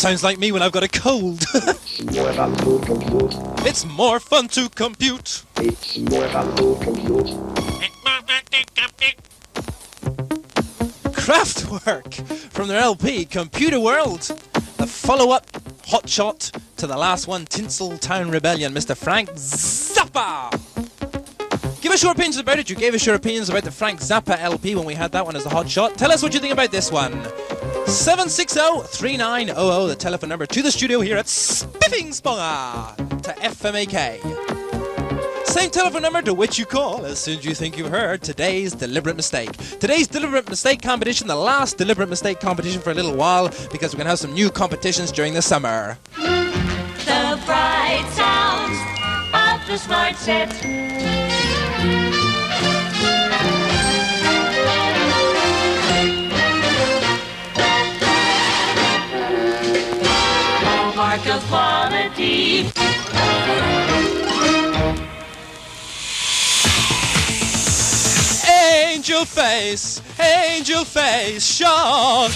Sounds like me when I've got a cold. It's more fun to compute. Kraftwerk from their LP Computer World, the follow-up Hotshot to the last one, Tinseltown Rebellion, Mr. Frank Zappa. Give us your opinions about it. You gave us your opinions about the Frank Zappa LP when we had that one as a Hotshot. Tell us what you think about this one. 760-3900, the telephone number to the studio here at Spiffing Spånga to FMAK. Same telephone number to which you call as soon as you think you've heard today's Deliberate Mistake. Today's Deliberate Mistake competition, the last Deliberate Mistake competition for a little while, because we're going to have some new competitions during the summer. The bright sounds of the smart set. Mark of quality. Angel face, shock.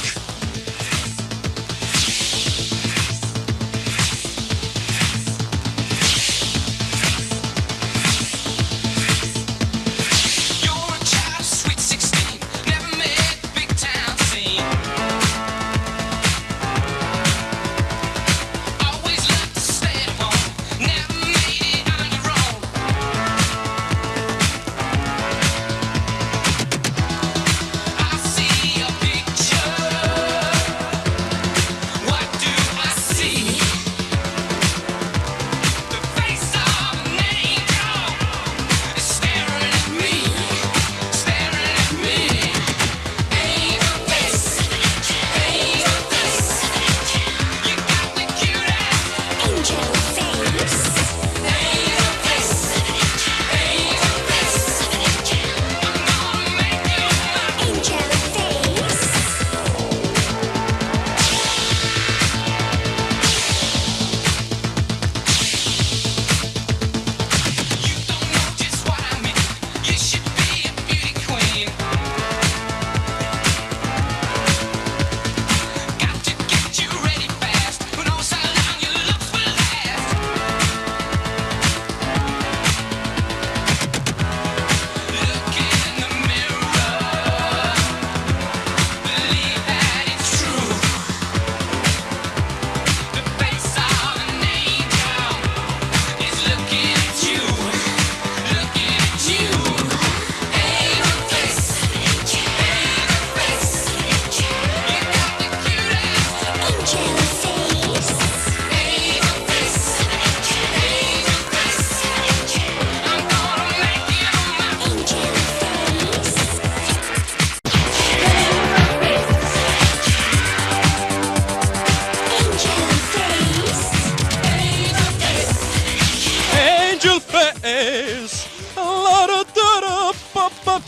is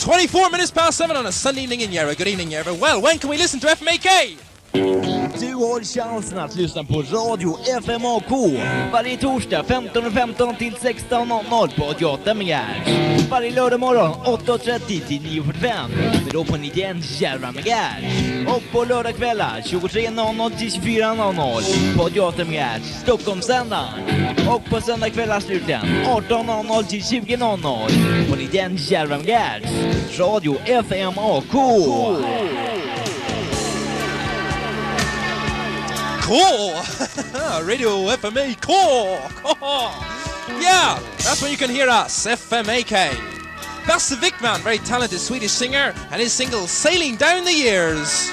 24 minutes past 7 on a Sunday evening in Järva. Good evening, Järva. Well, when can we listen to FMAK? Du har chansen att lyssna på Radio FMAK varje torsdag 15.15 till 16.00 på 88 MHz. Varje lördag morgon 8.30 till 9.45, men då på 91 Järva MHz. Och på lördagskvällar 23.00 till 24.00 på 88 MHz Stockholmssändaren. Och på söndagskvällar slutligen 18.00 till 20.00 på 91 Järva MHz. Radio FMAK. Cool! Radio FMAK! Yeah, that's when you can hear us, FMAK. Basse Wickman, very talented Swedish singer, and his single Sailing Down the Years.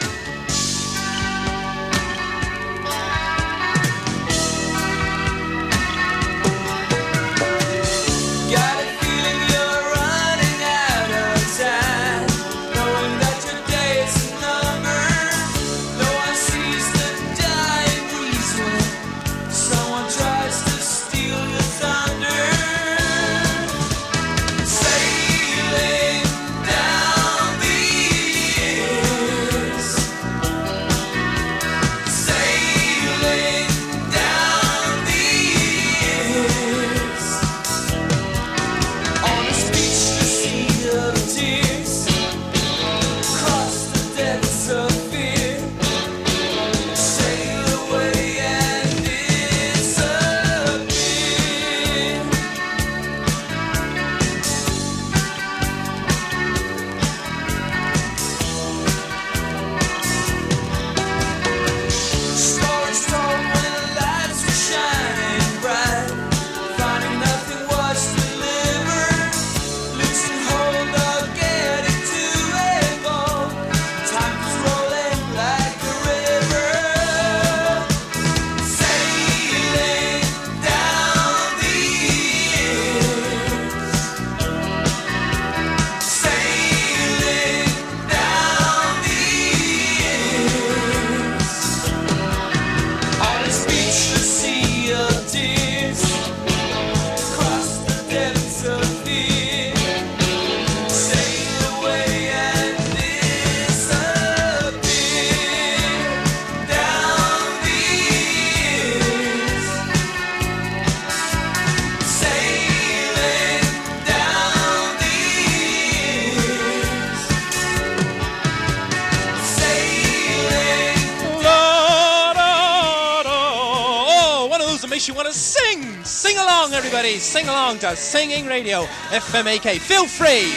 you want to sing, sing along, everybody. Sing along to Singing Radio, FMAK. Feel free.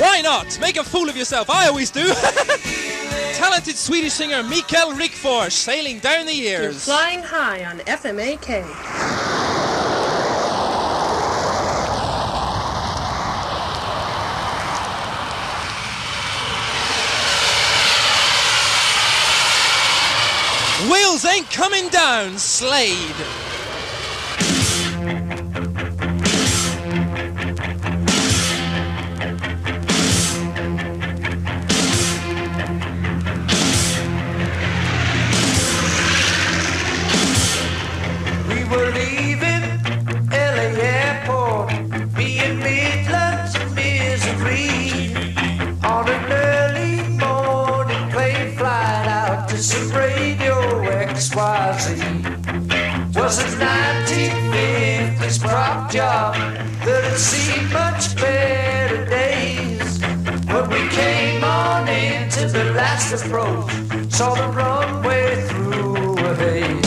Why not? Make a fool of yourself. I always do. Talented Swedish singer Mikael Rickfors, sailing down the years. You're flying high on FMAK. Wheels ain't coming down, Slade. We were leaving LA Airport, me and Midlands of misery, on an early morning plane flight out to some Radio XYZ. Was a 1950s prop job that had seen much better days. When we came on into the last approach, saw the runway through a haze.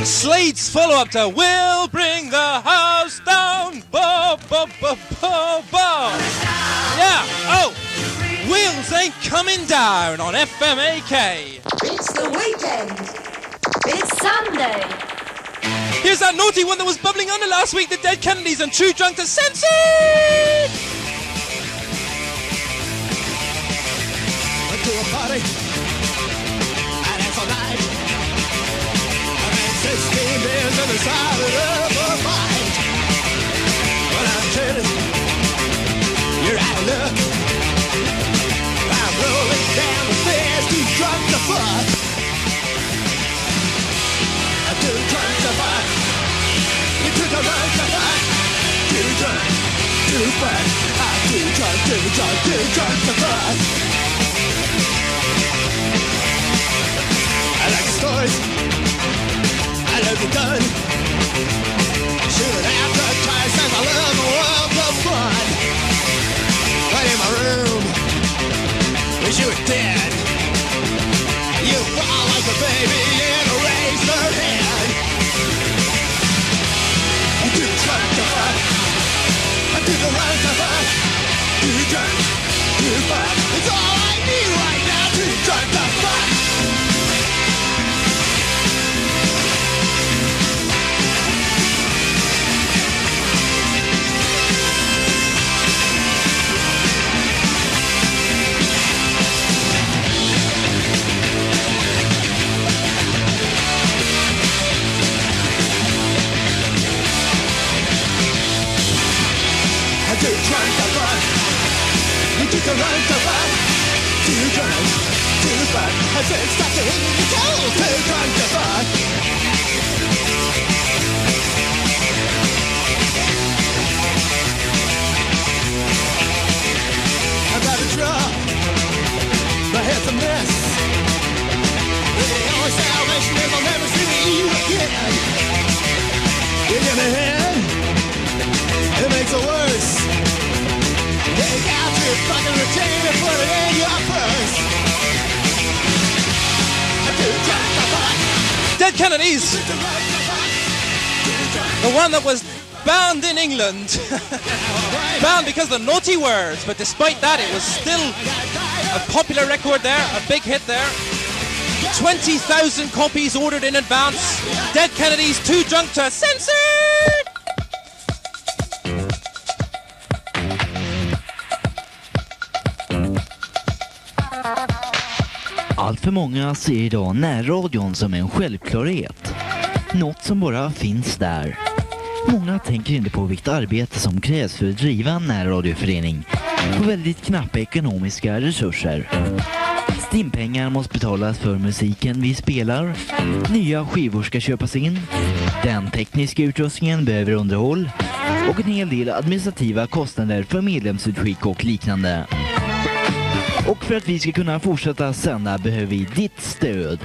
Slade's follow-up to We'll Bring the House Down. Bo, bo, bo, bo, bo. Yeah, oh, Wheels Ain't Coming Down on FMAK. It's the weekend. It's Sunday. Here's that naughty one that was bubbling under last week, the Dead Kennedys and Too Drunk to Censored. Went to a party, and it's all night. 16 beers on the side of a fight. But I'm telling you, you're out of luck. I'm rolling down the stairs, too drunk to fuck. I'm too drunk to fuck. You're too drunk to fuck. Too drunk to fuck. I'm too drunk to fuck. I like the stories. I love the gun. Shoot out the twice as I love the world of fun. Right in my room, wish you were dead. You fall like a baby in a razor head. I'm too drunk to fuck. I'm too drunk to fuck. Too drunk to fuck. It's all I need right now. Too drunk to fuck. Too drunk to fuck. You took a run to fuck. Too drunk to fuck. I said stop the hit me cold. Too drunk to fuck. fucking routine and put it in your purse. Dead Kennedys! The one that was banned in England. Banned because of the naughty words, but despite that it was still a popular record there, a big hit there. 20,000 copies ordered in advance. Dead Kennedys, too drunk to censor! Allt för många ser idag närradion som en självklarhet. Något som bara finns där. Många tänker inte på vilket arbete som krävs för att driva en närradioförening på väldigt knappa ekonomiska resurser. Stimpengar måste betalas för musiken vi spelar. Nya skivor ska köpas in. Den tekniska utrustningen behöver underhåll. Och en hel del administrativa kostnader för medlemsutskick och liknande. Och för att vi ska kunna fortsätta sända behöver vi ditt stöd.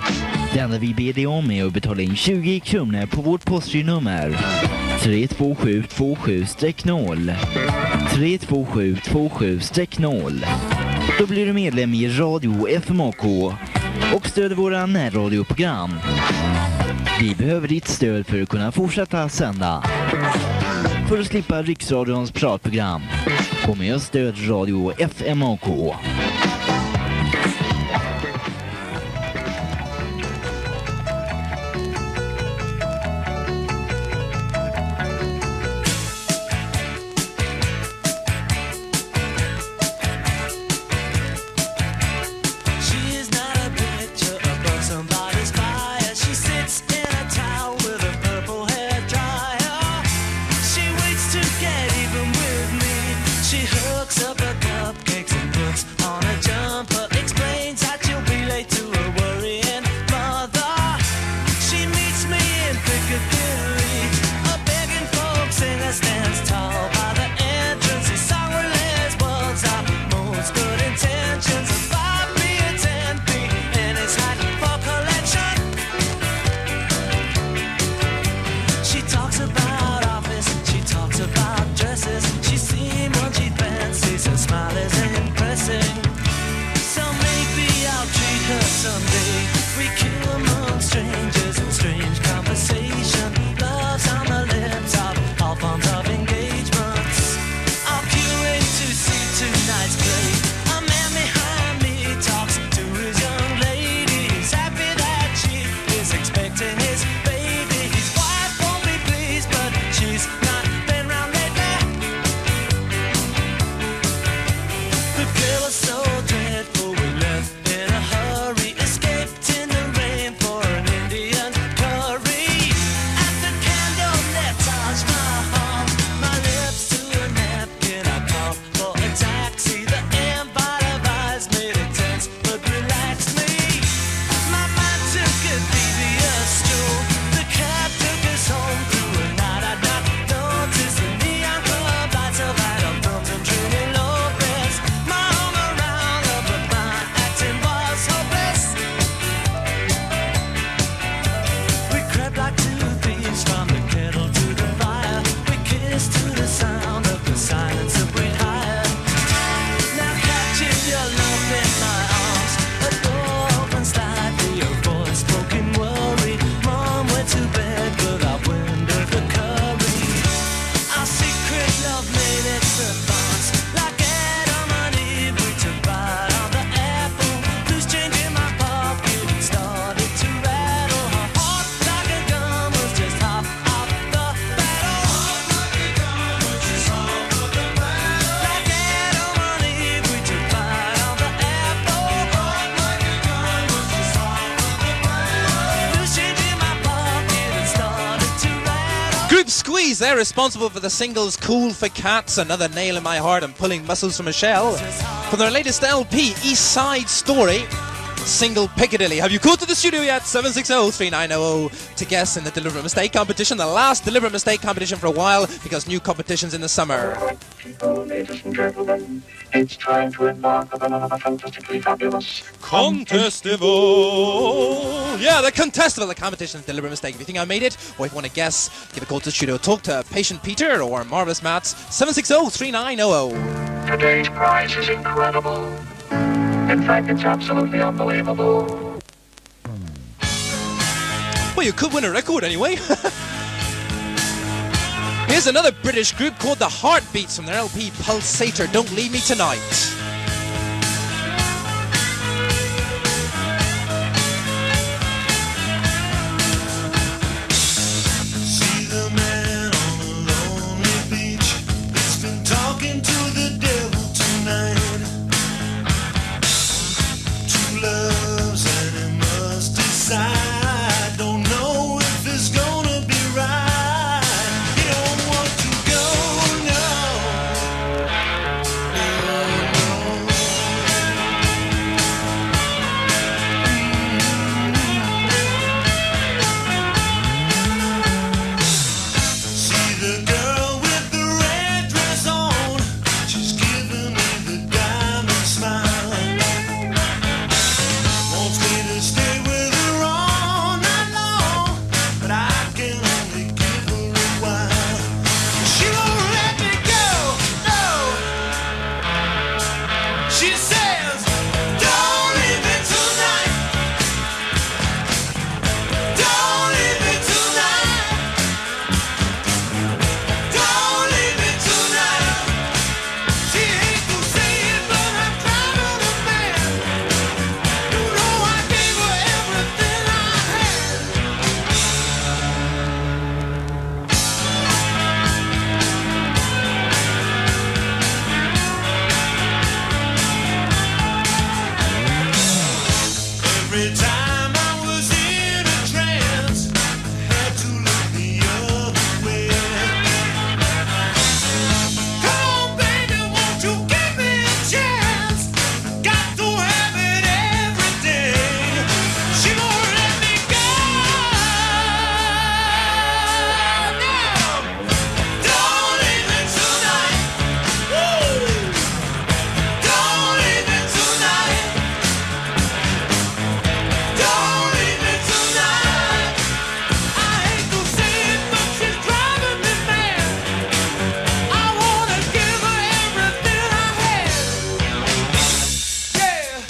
Det enda vi ber dig om är att betala in 20 kronor på vårt postgirnummer 32727-0 32727-0. Då blir du medlem i Radio FMAK och stöder våra närradioprogram. Vi behöver ditt stöd för att kunna fortsätta sända. För att slippa Riksradions pratprogram, kom med och stöd Radio FMAK. They're responsible for the singles Cool for Cats, Another Nail in My Heart and Pulling Muscles from a Shell. From their latest LP, East Side Story, single Piccadilly. Have you called to the studio yet? 760-3900 to guess in the Deliberate Mistake competition. The last Deliberate Mistake competition for a while because new competitions in the summer. Ladies and gentlemen, it's time to embark on another fantastically fabulous Contestival. Yeah, the Contestival, the competition of Deliberate Mistake. If you think I made it, or if you want to guess, give a call to the studio. Talk to Patient Peter or Marvelous Mats. 760-3900. Today's prize is incredible. In fact, it's absolutely unbelievable. Well, you could win a record anyway. Here's another British group called The Heartbeats from their LP Pulsator, Don't Leave Me Tonight. See the man on a lonely beach that's been talking to the devil tonight. Two loves and he must decide. Don't know if it's gonna be right. He don't want to go, no. See the girl with the red dress on. She's giving me the diamond smile. Wants me to stay with her all night long, but I can only give her a while. She won't let me go, no. She says, don't leave me tonight. Don't leave me tonight. Don't leave me tonight. She hates to say it, but I'm trying to understand. You know I gave her everything I had. Every time I was in a trance, I had to look the other way. Come on, baby, won't you give me a chance? Got to have it every day. She won't let me go now. Don't leave me tonight. Woo! Don't leave me tonight. Don't leave me tonight. I hate to say it, but she's driving me mad. I wanna give her everything I had. Yeah.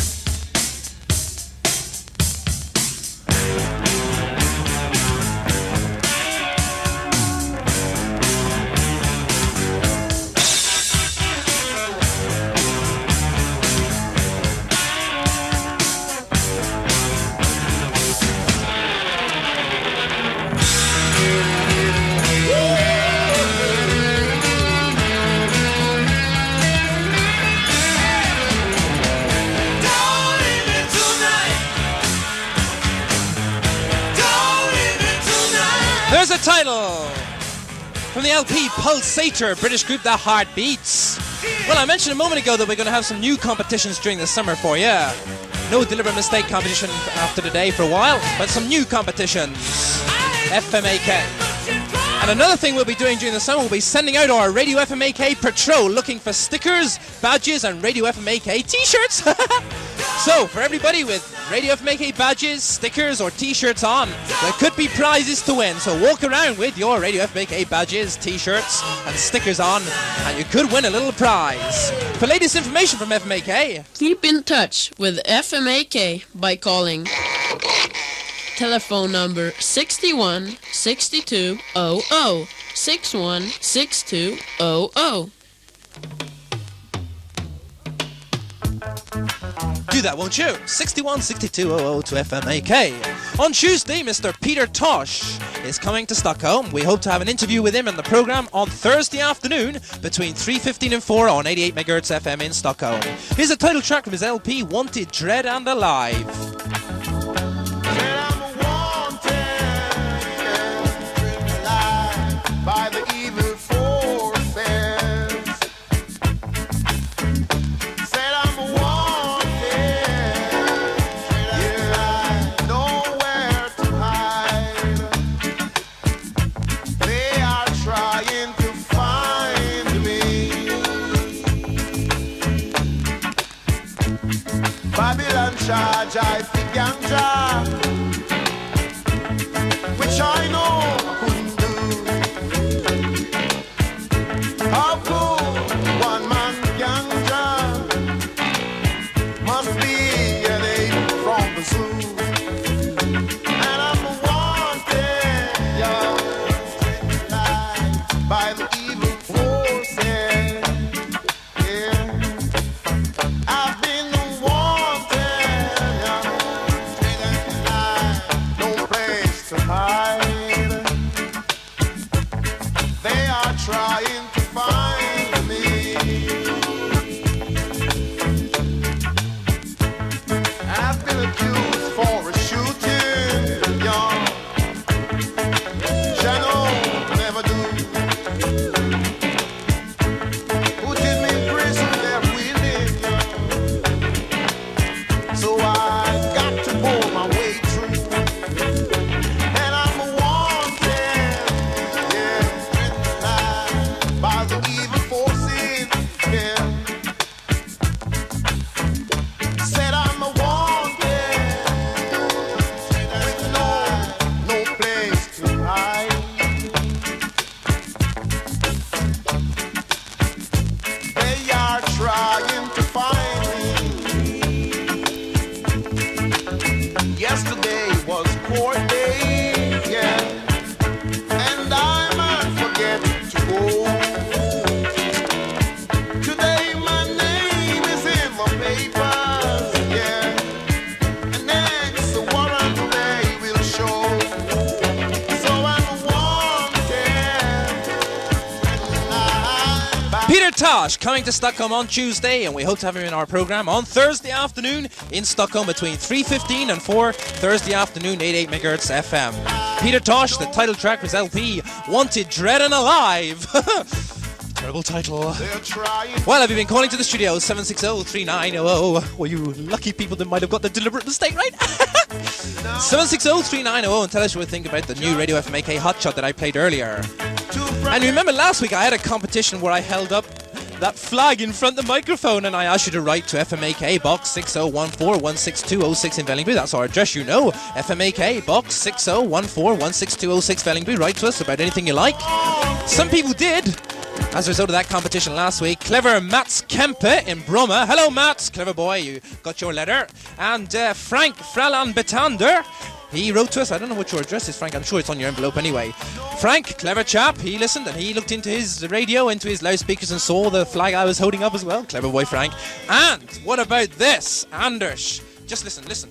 Don't leave me tonight. Don't leave me tonight. There's a title from the LP Pulsator, British group The Heartbeats. Well, I mentioned a moment ago that we're going to have some new competitions during the summer for you. No Deliberate Mistake competition after today for a while, but some new competitions. FMAK. And another thing we'll be doing during the summer, we'll be sending out our Radio FMAK patrol looking for stickers, badges and Radio FMAK t-shirts. So, for everybody with Radio FMAK badges, stickers or t-shirts on, there could be prizes to win. So walk around with your Radio FMAK badges, t-shirts and stickers on, and you could win a little prize. For latest information from FMAK, Keep in touch with FMAK by calling telephone number 61 62 00 61 62 00. do that, won't you? 61 62 00 to FMAK. On Tuesday, Mr. Peter Tosh is coming to Stockholm. We hope to have an interview with him in the programme on Thursday afternoon between 3:15 and 4 on 88 MHz FM in Stockholm. Here's a title track from his LP, Wanted, Dread and Alive. By the evil forces, said I'm wanted, said charge I for ganja, which I know I couldn't do. How could one man ganja must be an ape from the zoo. And I'm wanted, young, by the evil forces. Yeah, I've been wanted, young, no place to hide. They are trying to find me. I've been accused for a shooting, young. Shadow never do. Put me in prison, they're willing, young. So I got to pull my way through. And I'm wanted, yeah, by the evil forces, yeah. Said I'm wanted, with no place to hide. They are trying to find me. Yesterday was court day, yeah, and I might forget to go. Today my name is in the papers, yeah, and next the warrant they will show. So I'm wanted. Peter Tosh coming to Stockholm on Tuesday, and we hope to have him in our program on Thursday afternoon in Stockholm between 3:15 and 4, Thursday afternoon, 88 MHz FM. Peter Tosh, the title track was LP, Wanted, Dread and Alive. Terrible title. Well, have you been calling to the studio? 760-3900. Well, you lucky people that might have got the deliberate mistake right. 760-3900 and tell us what you think about the new Radio FMAK Hotshot that I played earlier. And remember last week I had a competition where I held up that flag in front of the microphone and I asked you to write to FMAK Box 6014-16206 in Vällingby. That's our address, you know. FMAK Box 6014-16206 Vällingby. Write to us about anything you like. Some people did. As a result of that competition last week, clever Mats Kempe in Bromma. Hello Mats, clever boy, you got your letter. And Frank Fralan Betander, he wrote to us. I don't know what your address is, Frank. I'm sure it's on your envelope anyway. Frank, clever chap, he listened and he looked into his radio, into his loudspeakers and saw the flag I was holding up as well. Clever boy Frank. And what about this? Anders, just listen.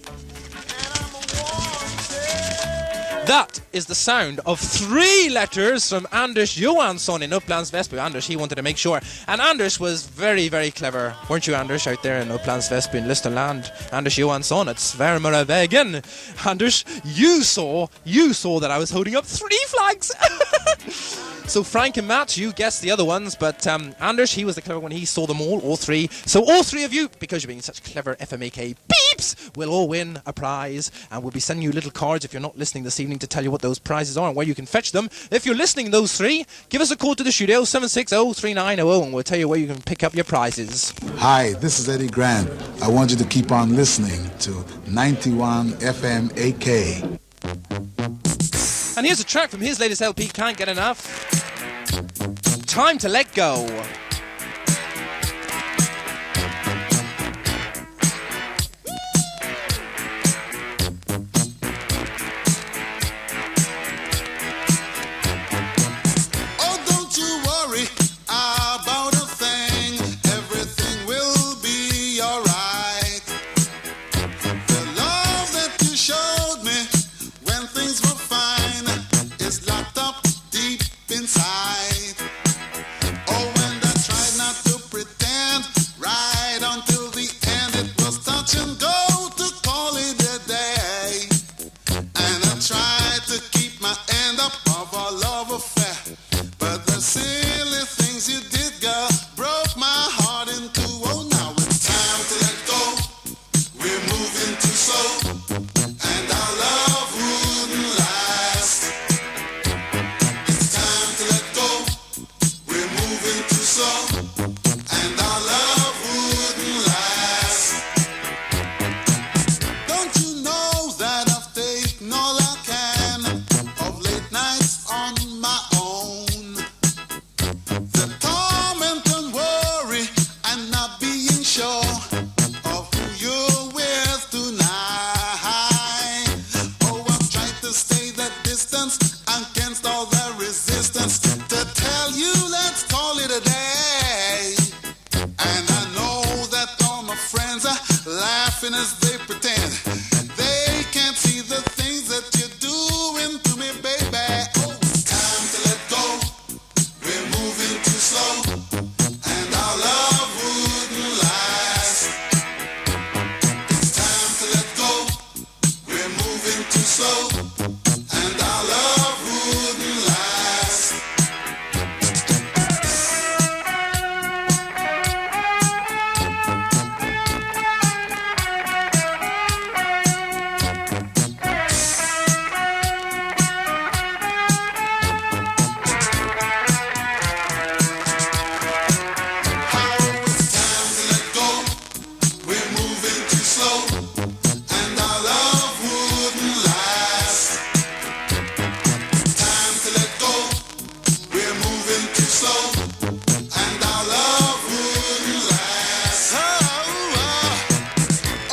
That is the sound of 3 letters from Anders Johansson in Upplands Väsby. Anders, he wanted to make sure. And Anders was very, very clever. Weren't you, Anders, out there in Upplands Väsby in Listerland? Anders Johansson at Värmer vägen. Anders, you saw that I was holding up 3 flags. So Frank and Matt, you guessed the other ones, but Anders, he was the clever one. He saw them all 3. So all 3 of you, because you're being such clever FMAK beeps, will all win a prize. And we'll be sending you little cards if you're not listening this evening to tell you what those prizes are and where you can fetch them. If you're listening, those 3, give us a call to the studio, 760-3900, and we'll tell you where you can pick up your prizes. Hi, this is Eddie Grant. I want you to keep on listening to 91 FMAK. And here's a track from his latest LP, Can't Get Enough. Time to Let Go. Oh, don't you worry about a thing. Everything will be alright. The love that you showed me when things were fine is locked up deep inside. Oh, when that a day. And I know that all my friends are laughing as they pretend they can't see the things that you're doing to me, baby. Oh, it's time to let go. We're moving too slow, and our love wouldn't last. It's time to let go. We're moving too slow, and our love wouldn't last. We're moving too slow, and our love wouldn't last. Time to let go. We're moving too slow, and our love wouldn't last.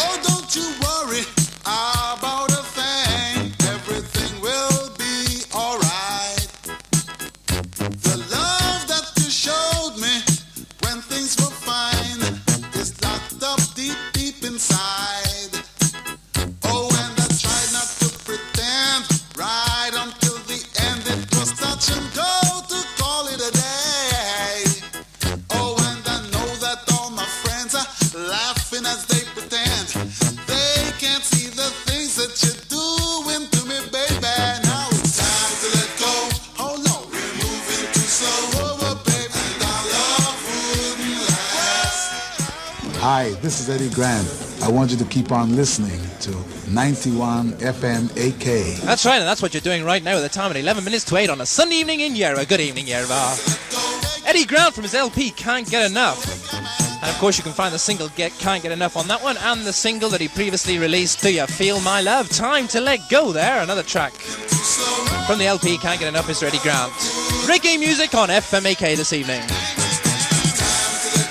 Oh, don't you worry about a thing. Everything will be alright. The love that you showed me when things were fine is locked up deep, deep inside. Oh, and I tried not to pretend right until the end. It was touch and go to call it a day. Oh, and I know that all my friends are laughing as they pretend they can't see the things that you're doing to me, baby. Now it's time to let go. Oh no, we're moving too slow, oh, baby, and our love wouldn't last. Hi, this is Eddie Grant. I want you to keep on listening to 91 FMAK. That's right, and that's what you're doing right now at the time at 11 minutes to 8 on a Sunday evening in Yerba. Good evening, Yerba. Eddie Grant from his LP, Can't Get Enough. And of course you can find the single Can't Get Enough on that one, and the single that he previously released, Do You Feel My Love? Time to Let Go there, another track from the LP, Can't Get Enough, Mr. Eddie Grant. Reggae music on FMAK this evening.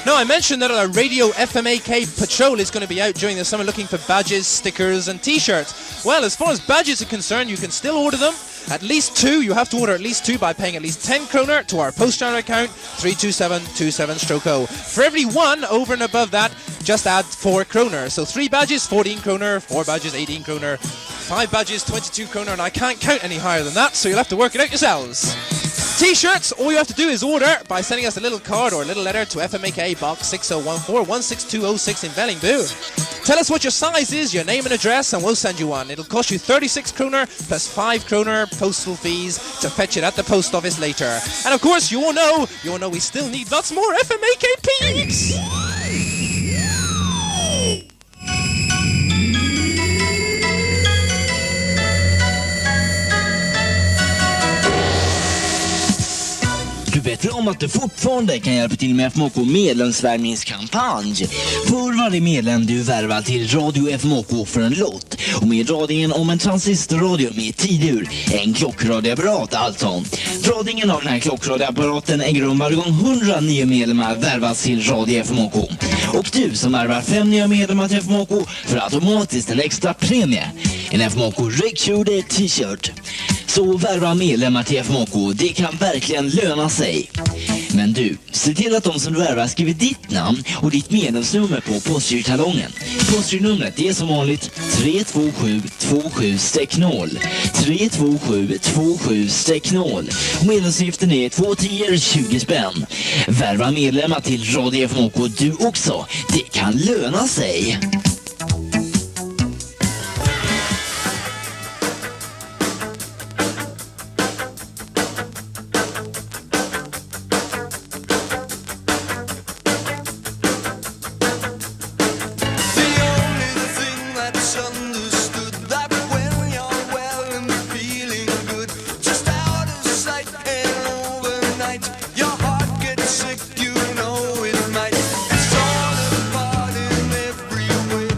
Now, I mentioned that our radio FMAK patrol is going to be out during the summer looking for badges, stickers and t-shirts. Well, as far as badges are concerned, you can still order them. At least two. You have to order at least two by paying at least 10 kroner to our post-jar account 32727-0. For every one over and above that, just add 4 kroner. So 3 badges, 14 kroner, 4 badges, 18 kroner, 5 badges, 22 kroner, and I can't count any higher than that, so you'll have to work it out yourselves. T-shirts, all you have to do is order by sending us a little card or a little letter to FMAK Box 6014 16206 in Vällingby. Tell us what your size is, your name and address, and we'll send you one. It'll cost you 36 kroner plus 5 kroner postal fees to fetch it at the post office later. And of course, you all know we still need lots more FMAK peeps. Du vet väl om att du fortfarande kan hjälpa till med FMAK medlemsvärvningskampanj. För varje medlem du värvar till Radio FMAK för en lott. Och med dragningen om en transistorradio med tidur, en klockradioapparat alltså. Dragningen av den här klockradioapparaten äger rum varje gång 100 nya medlemmar värvas till Radio FMAK. Och du som värvar 5 nya medlemmar till FMAK för automatiskt en extra premie. En FMAK Record t-shirt. Så värva medlemmar till FMAK, det kan verkligen löna sig. Men du, se till att de som du värvar skriver ditt namn och ditt medlemsnummer på postgirtalongen. Postgirnumret är som vanligt 32727-0. 32727-0. Medlemsavgiften är 2,10 spänn. Värva medlemmar till Radio FMAK du också. Det kan löna sig. Sick, you know it might. It's all a part in every way.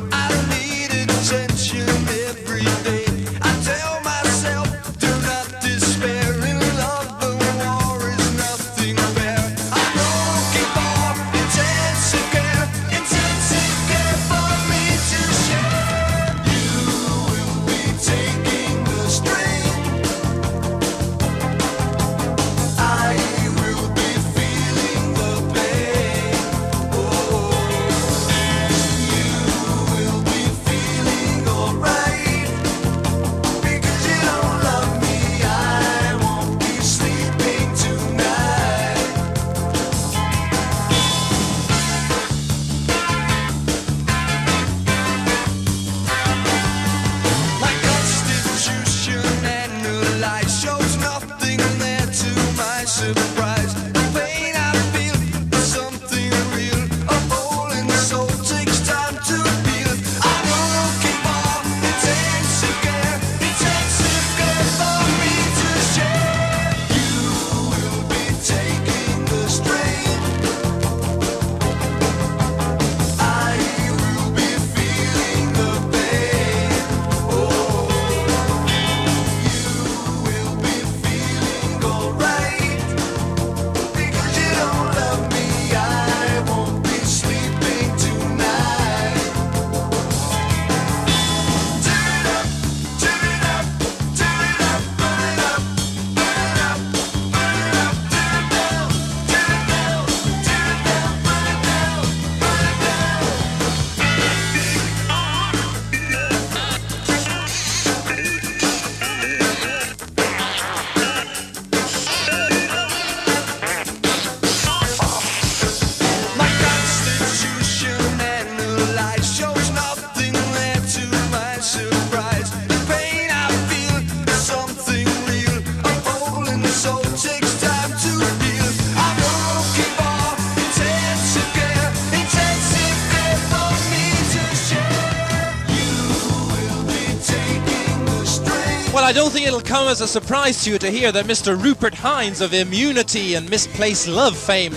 I don't think it'll come as a surprise to you to hear that Mr. Rupert Hines of Immunity and Misplaced Love fame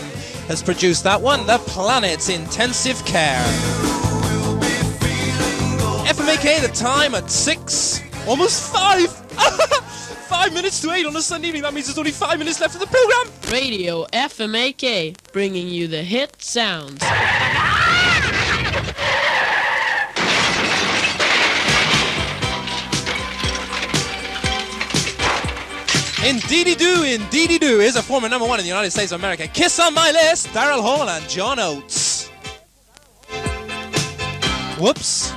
has produced that one, The Planet's Intensive Care. FMAK, the time at 6, almost 5. 5 minutes to 8 on a Sunday evening. That means there's only 5 minutes left of the program. Radio FMAK, bringing you the hit sounds. Indeedy do is a former number 1 in the United States of America. Kiss on my list, Daryl Hall and John Oates. Whoops.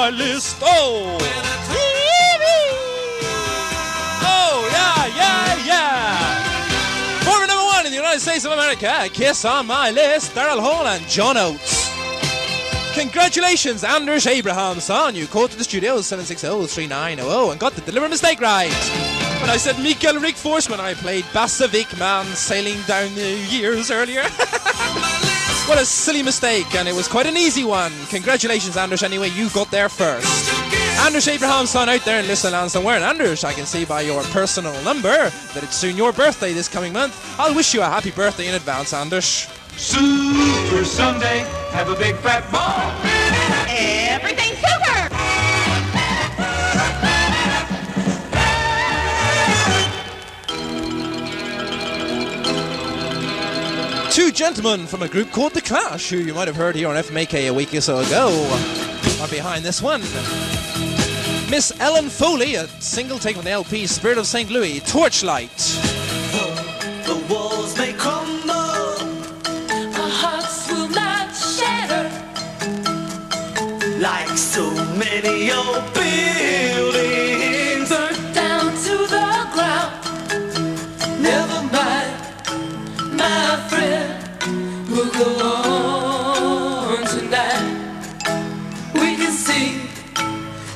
my list. Oh! Oh, yeah! Former number one in the United States of America, Kiss on My List, Daryl Hall and John Oates. Congratulations, Anders Abrahamsson. You called to the studio 760-3900 and got the delivery mistake right. When I said Mikael Rick Forsman, I played Basse Wickman sailing down the years earlier. What a silly mistake, and it was quite an easy one. Congratulations, Anders, anyway, you got there first. Anders Abrahamsson out there in listening somewhere. And Anders, I can see by your personal number that it's soon your birthday this coming month. I'll wish you a happy birthday in advance, Anders. Super Sunday, have a big fat ball. Everything's super! Two gentlemen from a group called The Clash, who you might have heard here on FMAK a week or so ago, are behind this one. Miss Ellen Foley, a single take from the LP Spirit of St. Louis, Torchlight. The walls may crumble, our hearts will not shatter, like so many old buildings burnt down to the ground. Never mind, my friend, we'll go on tonight. We can see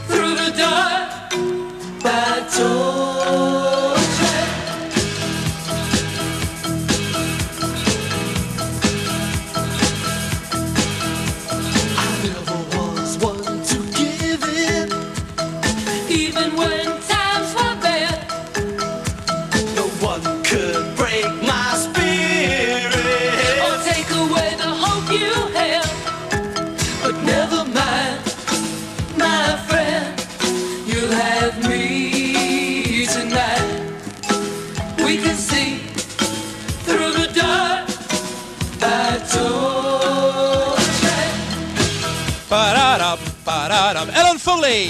through the dark by torchlight. we can see through the dark at all. Ba-da-dum, ba-da-dum. Ellen Foley!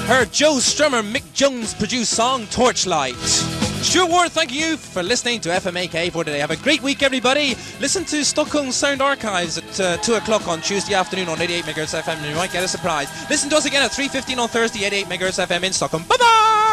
Her Joe Strummer, Mick Jones produced song Torchlight. Stuart Ward, thank you for listening to FMAK for today. Have a great week, everybody. Listen to Stockholm Sound Archives at 2 o'clock on Tuesday afternoon on 88 MHz FM and you might get a surprise. Listen to us again at 3:15 on Thursday, 88 MHz FM in Stockholm. Bye-bye!